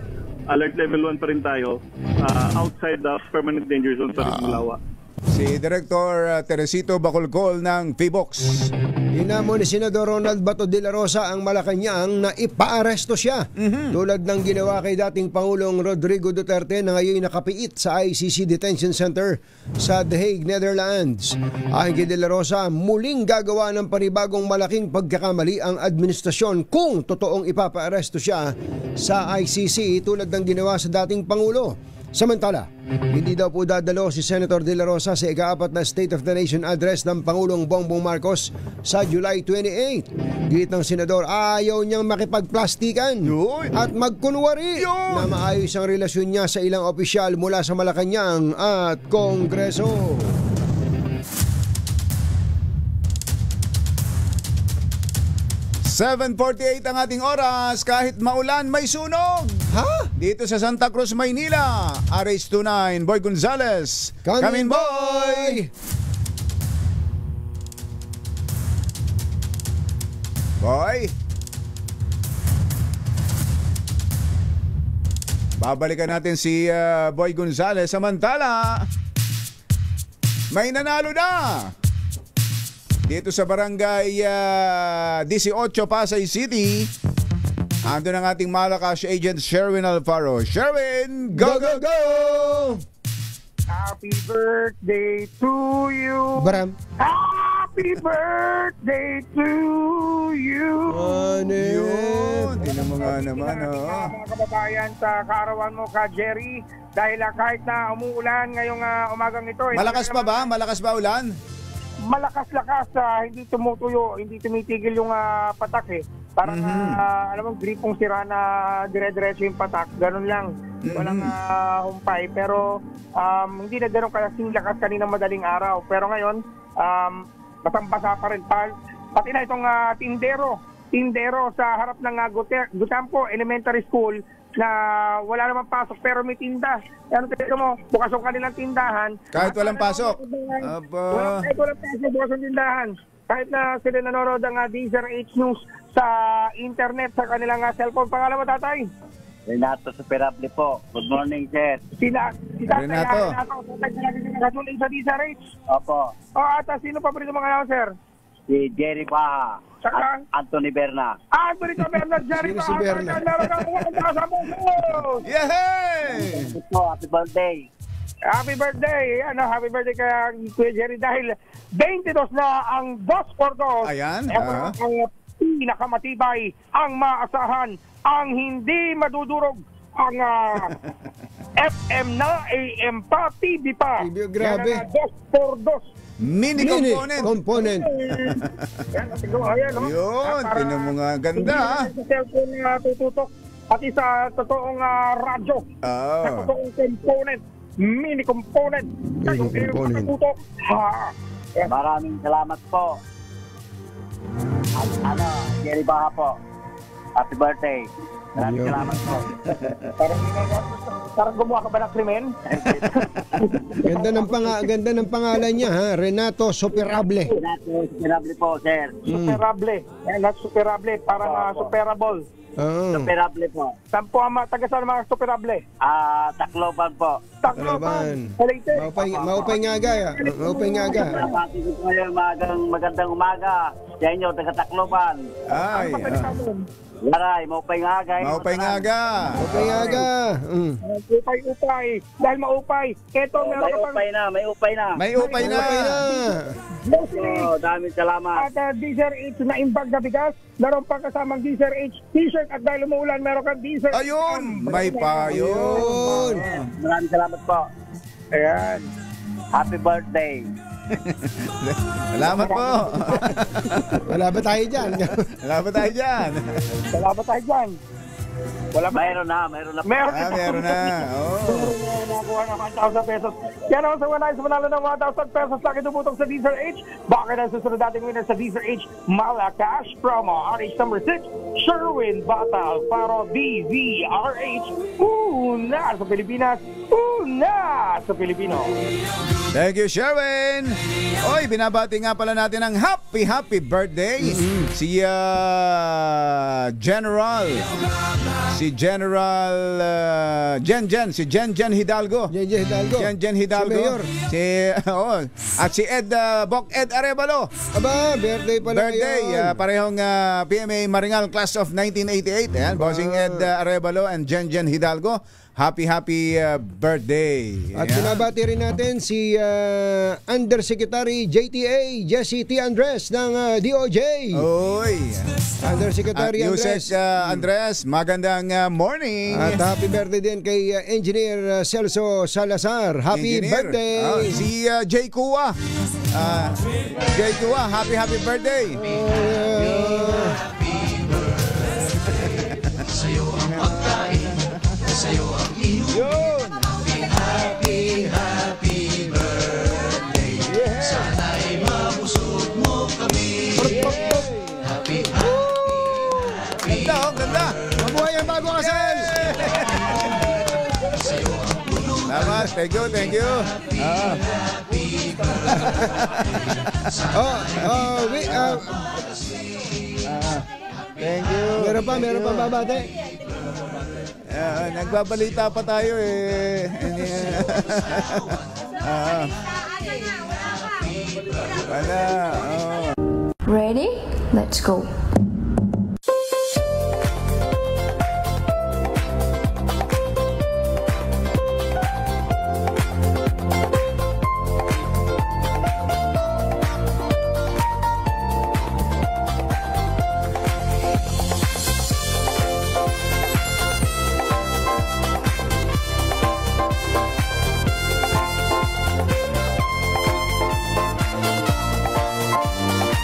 alert level 1 pa rin tayo, outside the permanent danger zone pa rin Malawa. Si Director Teresito Bacolcol ng PHIVOLCS. Inamo ni Senador Ronald Bato de la Rosa ang Malacanang na ipaaresto siya tulad ng ginawa kay dating Pangulong Rodrigo Duterte na ngayon nakapiit sa ICC Detention Center sa The Hague, Netherlands. Ayon kay de la Rosa, muling gagawa ng panibagong malaking pagkakamali ang administrasyon kung totoong ipapaaresto siya sa ICC tulad ng ginawa sa dating Pangulo. Samantala, hindi daw po dadalo si Senator De La Rosa sa ika-4 na State of the Nation address ng Pangulong Bongbong Marcos sa July 28. Git ng Senador, ayaw niyang makipagplastikan at magkunwari na maayos ang relasyon niya sa ilang opisyal mula sa Malacanang at Kongreso. -- 7:48 ang ating oras. Kahit maulan, may sunog. Dito sa Santa Cruz, Maynila. RH29, Boy Gonzales. Come in, boy! Boy? Babalikan natin si Boy Gonzales. Samantala, may nanalo na dito sa barangay 18 Pasay City. Ando ng ating Malakas agent Sherwin Alfaro. Sherwin, go, go, go! Happy birthday to you! Baram. Happy birthday to you! Yun, tinan mo nga naman. Mga kababayan, sa kaarawan mo ka, Jerry, dahil kahit na umuulan ngayong umagang ito. Malakas pa ba? Malakas ba ulan? Malakas-lakas, hindi tumutuyo, hindi tumitigil yung patak eh. Parang, alam mo, gripong sira na dire-diretso yung patak. Ganun lang. Walang humpay. Pero, hindi na ganun kalasing lakas kaninang madaling araw. Pero ngayon, basang-basa pa rin. Pati na itong tindero sa harap ng Gutampo Elementary School na wala namang pasok pero may tinda. Ano tayo mo, bukas ang kanilang tindahan. Kahit walang pasok? Kahit walang pasok, bukas ang tindahan. Kahit na sila nanonood ng DZRH News sa internet, sa kanilang cellphone. Pangalan mo, tatay? Renato Superable po. Good morning, sir. Renato. Nagkatuloy sa DZRH? Opo. At sino pa rin mga naman, sir? Si Jerry Baha. Saka? Anthony Berna. Anthony Berna, Jerry Baha. Si Berna. Yehey! Happy birthday. Happy birthday. Happy birthday kay Kuya Jerry dahil 22 na ang 2x2. Ayan. Ang pinakamatibay, ang maasahan, ang hindi madudurog, ang FM na, AM pa, TV pa. Grabe. 2x2. Mini component. Ayan, Yun, tinan mo nga. Ganda. Hindi na cellphone na tututok. pati sa totoong radyo, sa totoong component, mini component, kayong inututok. Maraming salamat po. At Jerry Baha po. Happy birthday. Maraming salamat po. Parang gumawa ka ba ng krimen? Ganda ng pangalan niya, ha? Renato Superable. Renato Superable po, sir. Superable. Not superable, parang superable. Superable po. Saan po ang taga saan mga superable? Tacloban po. Tacloban. Maupay nga aga. Maupay nga aga. Napati ko po yung magandang umaga. Sa inyo, taga Tacloban. Ay. Laray, maupay nga aga. Maupay nga aga. Maupay nga aga. Upay. Dahil maupay. Ito, meron ka pang... May upay na. May upay na. Daming salamat. At Deezer H na imbag na bigas. Meron pa kasamang Deezer H t-shirt. At dahil umuulan, meron kang Deezer H. Ayun! May pa yun. Maraming salamat po. Ayan. Happy birthday. Salamat po. Wala ba tayo dyan? Salamat tayo dyan. Wala ba? Mayroon na. Meron na. Nakuha ng 1,000 pesos. Yan ako sa wanay, sumanalo ng 1,000 pesos. Laki tumutong sa Deezer H. Bakit ang susunod nating winner sa Deezer H? Malacash promo. RH number 6, Sherwin Bata Alfaro DZRH. Una sa Pilipinas. Una sa Pilipino. Thank you, Sherwin. Oy, binabati nga pala natin ng happy birthday si General Jen Hidalgo. Jen Hidalgo. At si Bok Ed Arevalo. Aba, birthday pala ngayon. Parehong PMA Maringal Class of 1988. Ayan, Bossing Ed Arevalo and Jen Hidalgo. Happy birthday. At binabati rin natin si Undersecretary JTA Jesse T. Andres ng DOJ. Oy. Undersecretary Andres. Andres, magandang morning. At happy birthday din kay Engineer Celso Salazar. Happy birthday. Si Jay Kua. Jay Kua, happy birthday. Sa'yo ang pagkain, sa'yo ang iyong happy birthday. Sana'y mabusog mo kami. Happy. Ganda. Mabuhay ang bagong kasal. Sa'yo ang puno. Salamat, thank you. Thank you. Meron pa babate. Nagbabalita pa tayo eh. Wala. Ready? Let's go.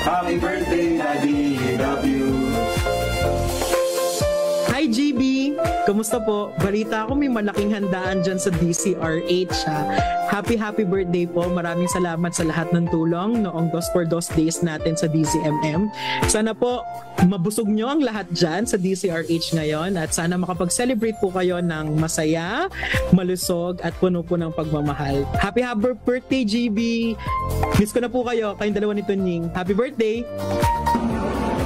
Happy birthday, Daddy. Love you. Hi, GB! Kamusta po? Balita ko may malaking handaan dyan sa DCRH. Happy birthday po. Maraming salamat sa lahat ng tulong noong 2x2 days natin sa DCMM. Sana po mabusog nyo ang lahat dyan sa DCRH ngayon at sana makapag-celebrate po kayo ng masaya, malusog at puno po ng pagmamahal. Happy birthday, GB! Miss ko na po kayo, kayong dalawa ni Tunying. Happy birthday!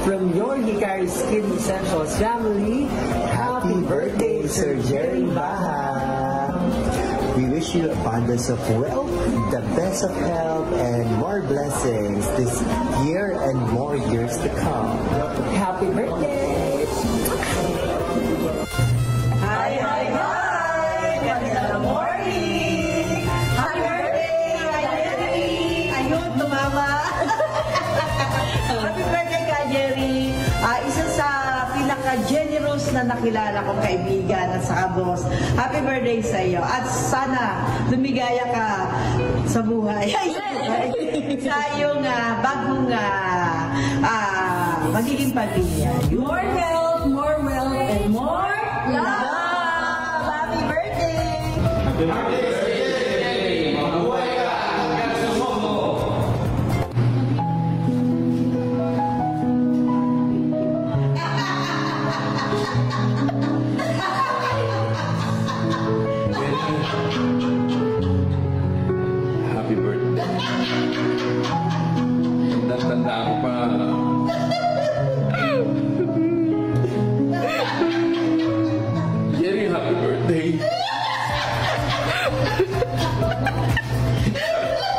From your Hikari Skin Essentials family, happy birthday, Sir Jerry Baha. We wish you abundance of wealth, the best of health, and more blessings this year and more years to come. Happy birthday! Hi! Magandang morning! Happy birthday! Ayun, tumama! Happy birthday ka, Jerry! Isa sa pinaka-generous na nakilala kong kaibigan at saka boss. Happy birthday sa iyo. At sana lumigaya ka sa buhay. Sa iyong bagong magiging pamilya. More health, and more Happy birthday! Happy birthday. Tanda ko pa. Jerry, happy birthday.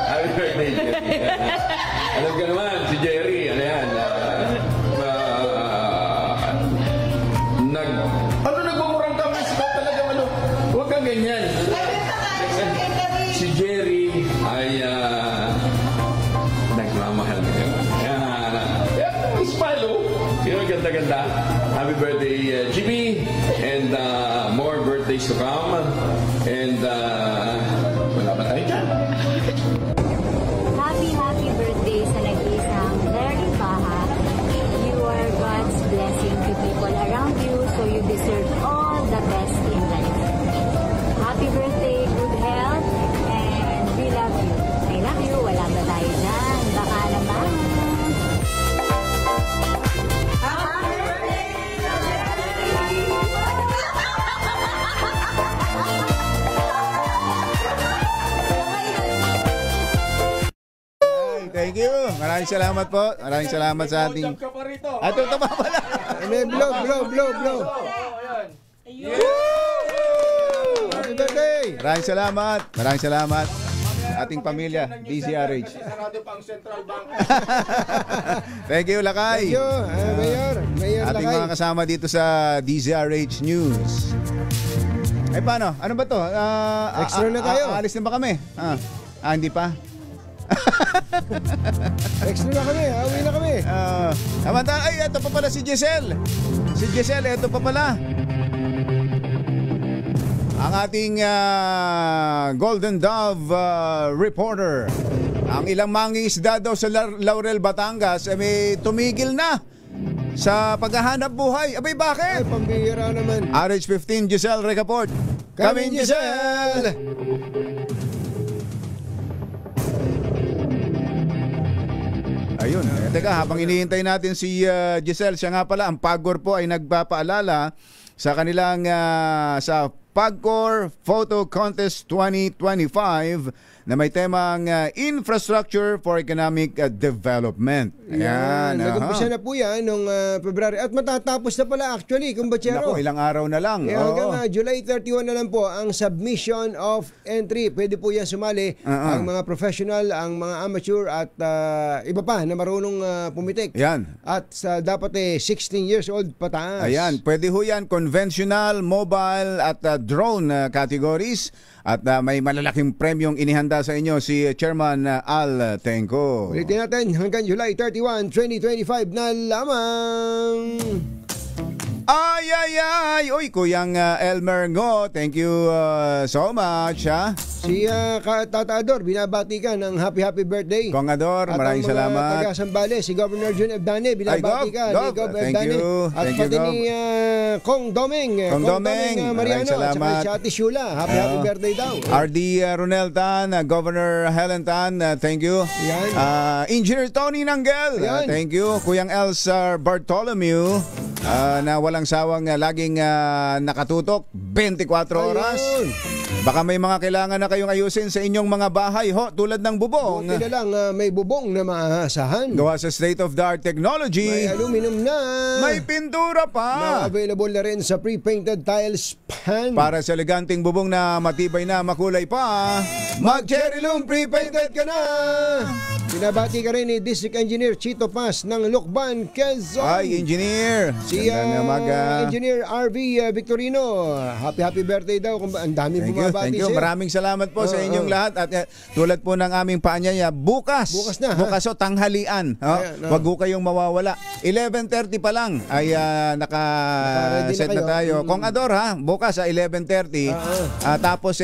Happy birthday, Jerry. Alam ka naman, si Jerry, ano yan, nagmumurang ka, mas mo talaga, huwag kang ganyan. Si Jerry ay nagmamahal ka naman. Yan, smile, oh. Sino ganda-ganda? Happy birthday, GB, and more birthdays to come. And wala ba tayo dyan? Happy birthday sa nag-iisang Larry Baha. You are God's blessing to people around you, so you deserve all the best in life. Happy birthday, good health, and we love you. I love you, wala ba tayo dyan? Baka naman. Thank you. Maraming salamat po. Maraming salamat sa ating... Ito pa pala. Blow. Happy birthday. Maraming salamat. Maraming salamat. Ating pamilya, DCRH. Thank you, Lakay. Thank you, Mayor ating Lakay. mga kasama dito sa DCRH News. Eh paano? Ano ba to? Extra na tayo. Alis na ba kami? Hindi pa? Extra na kami, uwi na kami. Samantala, ay, ito pa pala si Giselle. Si Giselle, ito pa pala. Ang ating Golden Dove reporter. Ang ilang mangingisda daw sa Laurel, Batangas may tumigil na sa paghahanap buhay. Abay, bakit? Ay, pambihira naman. RH15, Giselle Recaport. Coming, Giselle! Ayun. Teka, habang hinihintay natin si Giselle, siya nga pala, ang PAGCOR po ay nagpapaalala sa kanilang sa PAGCOR Photo Contest 2025 na may temang Infrastructure for Economic Development. Ayan. Nag-umpisa na po yan noong February. At matatapos na pala actually, kumbachero. Naku, ilang araw na lang. Hanggang July 31 na lang po ang submission of entry. Pwede po yan sumali ang mga professional, ang mga amateur at iba pa na marunong pumitik. Ayan. At dapat 16 years old pataas. Ayan. Pwede ho yan conventional, mobile at drone categories. At may malalaking premyong inihanda sa inyo si Chairman Al Tenco. Ulitin natin hanggang July 31, 2025 na lamang. Ay! Uy, Kuyang Elmer Ngo, thank you so much, ha? Si Tata Ador, binabati ka ng happy birthday. Kong Ador, maraming salamat. At ang taga-Sambales, si Governor Jun Ebdane, binabati ka. Gov, thank you. At pati ni Kong Domeng. Kong Domeng, Mariano. At saka si Ate Shula, happy birthday daw. RD Ronel Tan, Governor Helen Tan, thank you. Engineer Tony Nanggel, thank you. Kuyang Elsa Bartolomeu, na walang sawang laging nakatutok 24 oras. Baka may mga kailangan na kayong ayusin sa inyong mga bahay ho, tulad ng bubong. Buti na lang may bubong na maasahan. Gawa sa state-of-the-art technology. May aluminum na. May pintura pa. Na available na rin sa pre-painted tiles pan. Para sa eleganteng bubong na matibay na makulay pa, mag-Cherry Loom pre-painted ka na. Binabati ka rin ni District Engineer Chito Paz ng Lucban, Quezon. Ay, Engineer. Si Engineer RV Victorino. Happy birthday daw. Ang dami bumabati sa'yo. Maraming salamat po sa inyong lahat. At tulad po ng aming paanyaya, bukas na. Bukas o tanghalian. Wag po kayong mawawala. 11:30 pa lang ay naka-set na tayo. Kong Ador ha, bukas 11:30. Tapos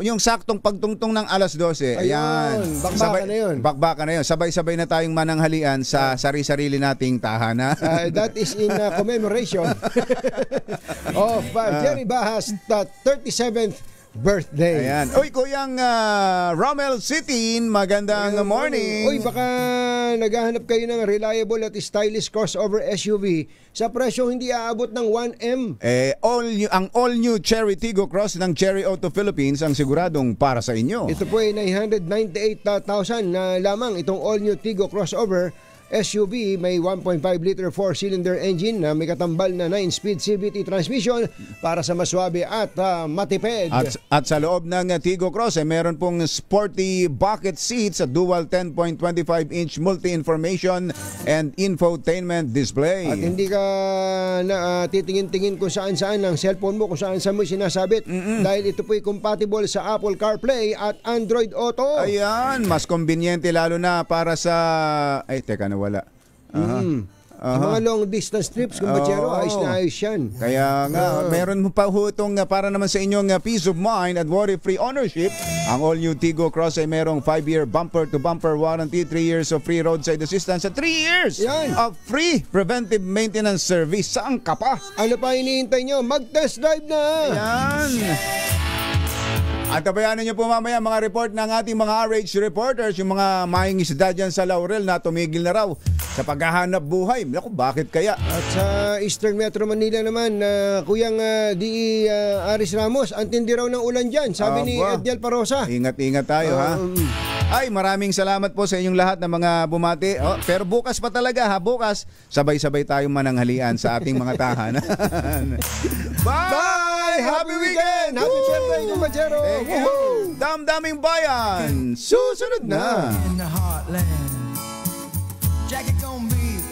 yung saktong pagtungtong ng alas 12. Ayan. Bakbakan na yun. Bakbakan ka na yun. Sabay-sabay na tayong mananghalian sa sari-sarili nating tahanan. That is in commemoration of Jerry Baha's 37th birthday. Ayan. Uy, Kuyang Rommel City, magandang morning. Uy, baka naghahanap kayo ng reliable at stylish crossover SUV sa presyo hindi aabot ng 1M. Ang all-new Cherry Tiggo Cross ng Cherry Auto Philippines ang siguradong para sa inyo. Ito po ay 998,000 na lamang itong all-new Tiggo crossover SUV. May 1.5 liter 4-cylinder engine na may katambal na 9-speed CVT transmission para sa maswabe at matipid. At sa loob ng Tiggo Cross meron pong sporty bucket seats at dual 10.25-inch multi-information and infotainment display. At hindi ka na titingin-tingin kung saan-saan ang cellphone mo, kung saan-saan mo sinasabit. Dahil ito po'y compatible sa Apple CarPlay at Android Auto. Ayan, mas conveniente lalo na para sa... Ay, teka na, wala. Mga long distance trips, kumbachero, ayos na ayos yan. Kaya nga, meron pa ho itong para naman sa inyong peace of mind at worry-free ownership. Ang all-new Tiggo Cross ay merong 5-year bumper-to-bumper warranty, 3 years of free roadside assistance at 3 years of free preventive maintenance service. Saan ka pa? Ano pa hinihintay nyo? Mag-test drive na! Ayan! At tabayanan niyo po mamaya mga report ng ating mga RH reporters, yung mga mahing isda dyan sa Laurel na tumigil na raw sa paghahanap buhay. Naku, bakit kaya? At sa Eastern Metro Manila naman, Kuyang D.E. Aris Ramos, antindi raw ng ulan dyan, sabi ni Edniel Parosa. Ingat-ingat tayo ha. Ay, maraming salamat po sa inyong lahat ng mga bumati. Pero bukas pa talaga ha, bukas sabay-sabay tayong mananghalian sa ating mga tahanan. Bye! Happy weekend! Happy birthday, kumbachero! Damdaming bayan, susunod na! In the heartland, Jackie gonna be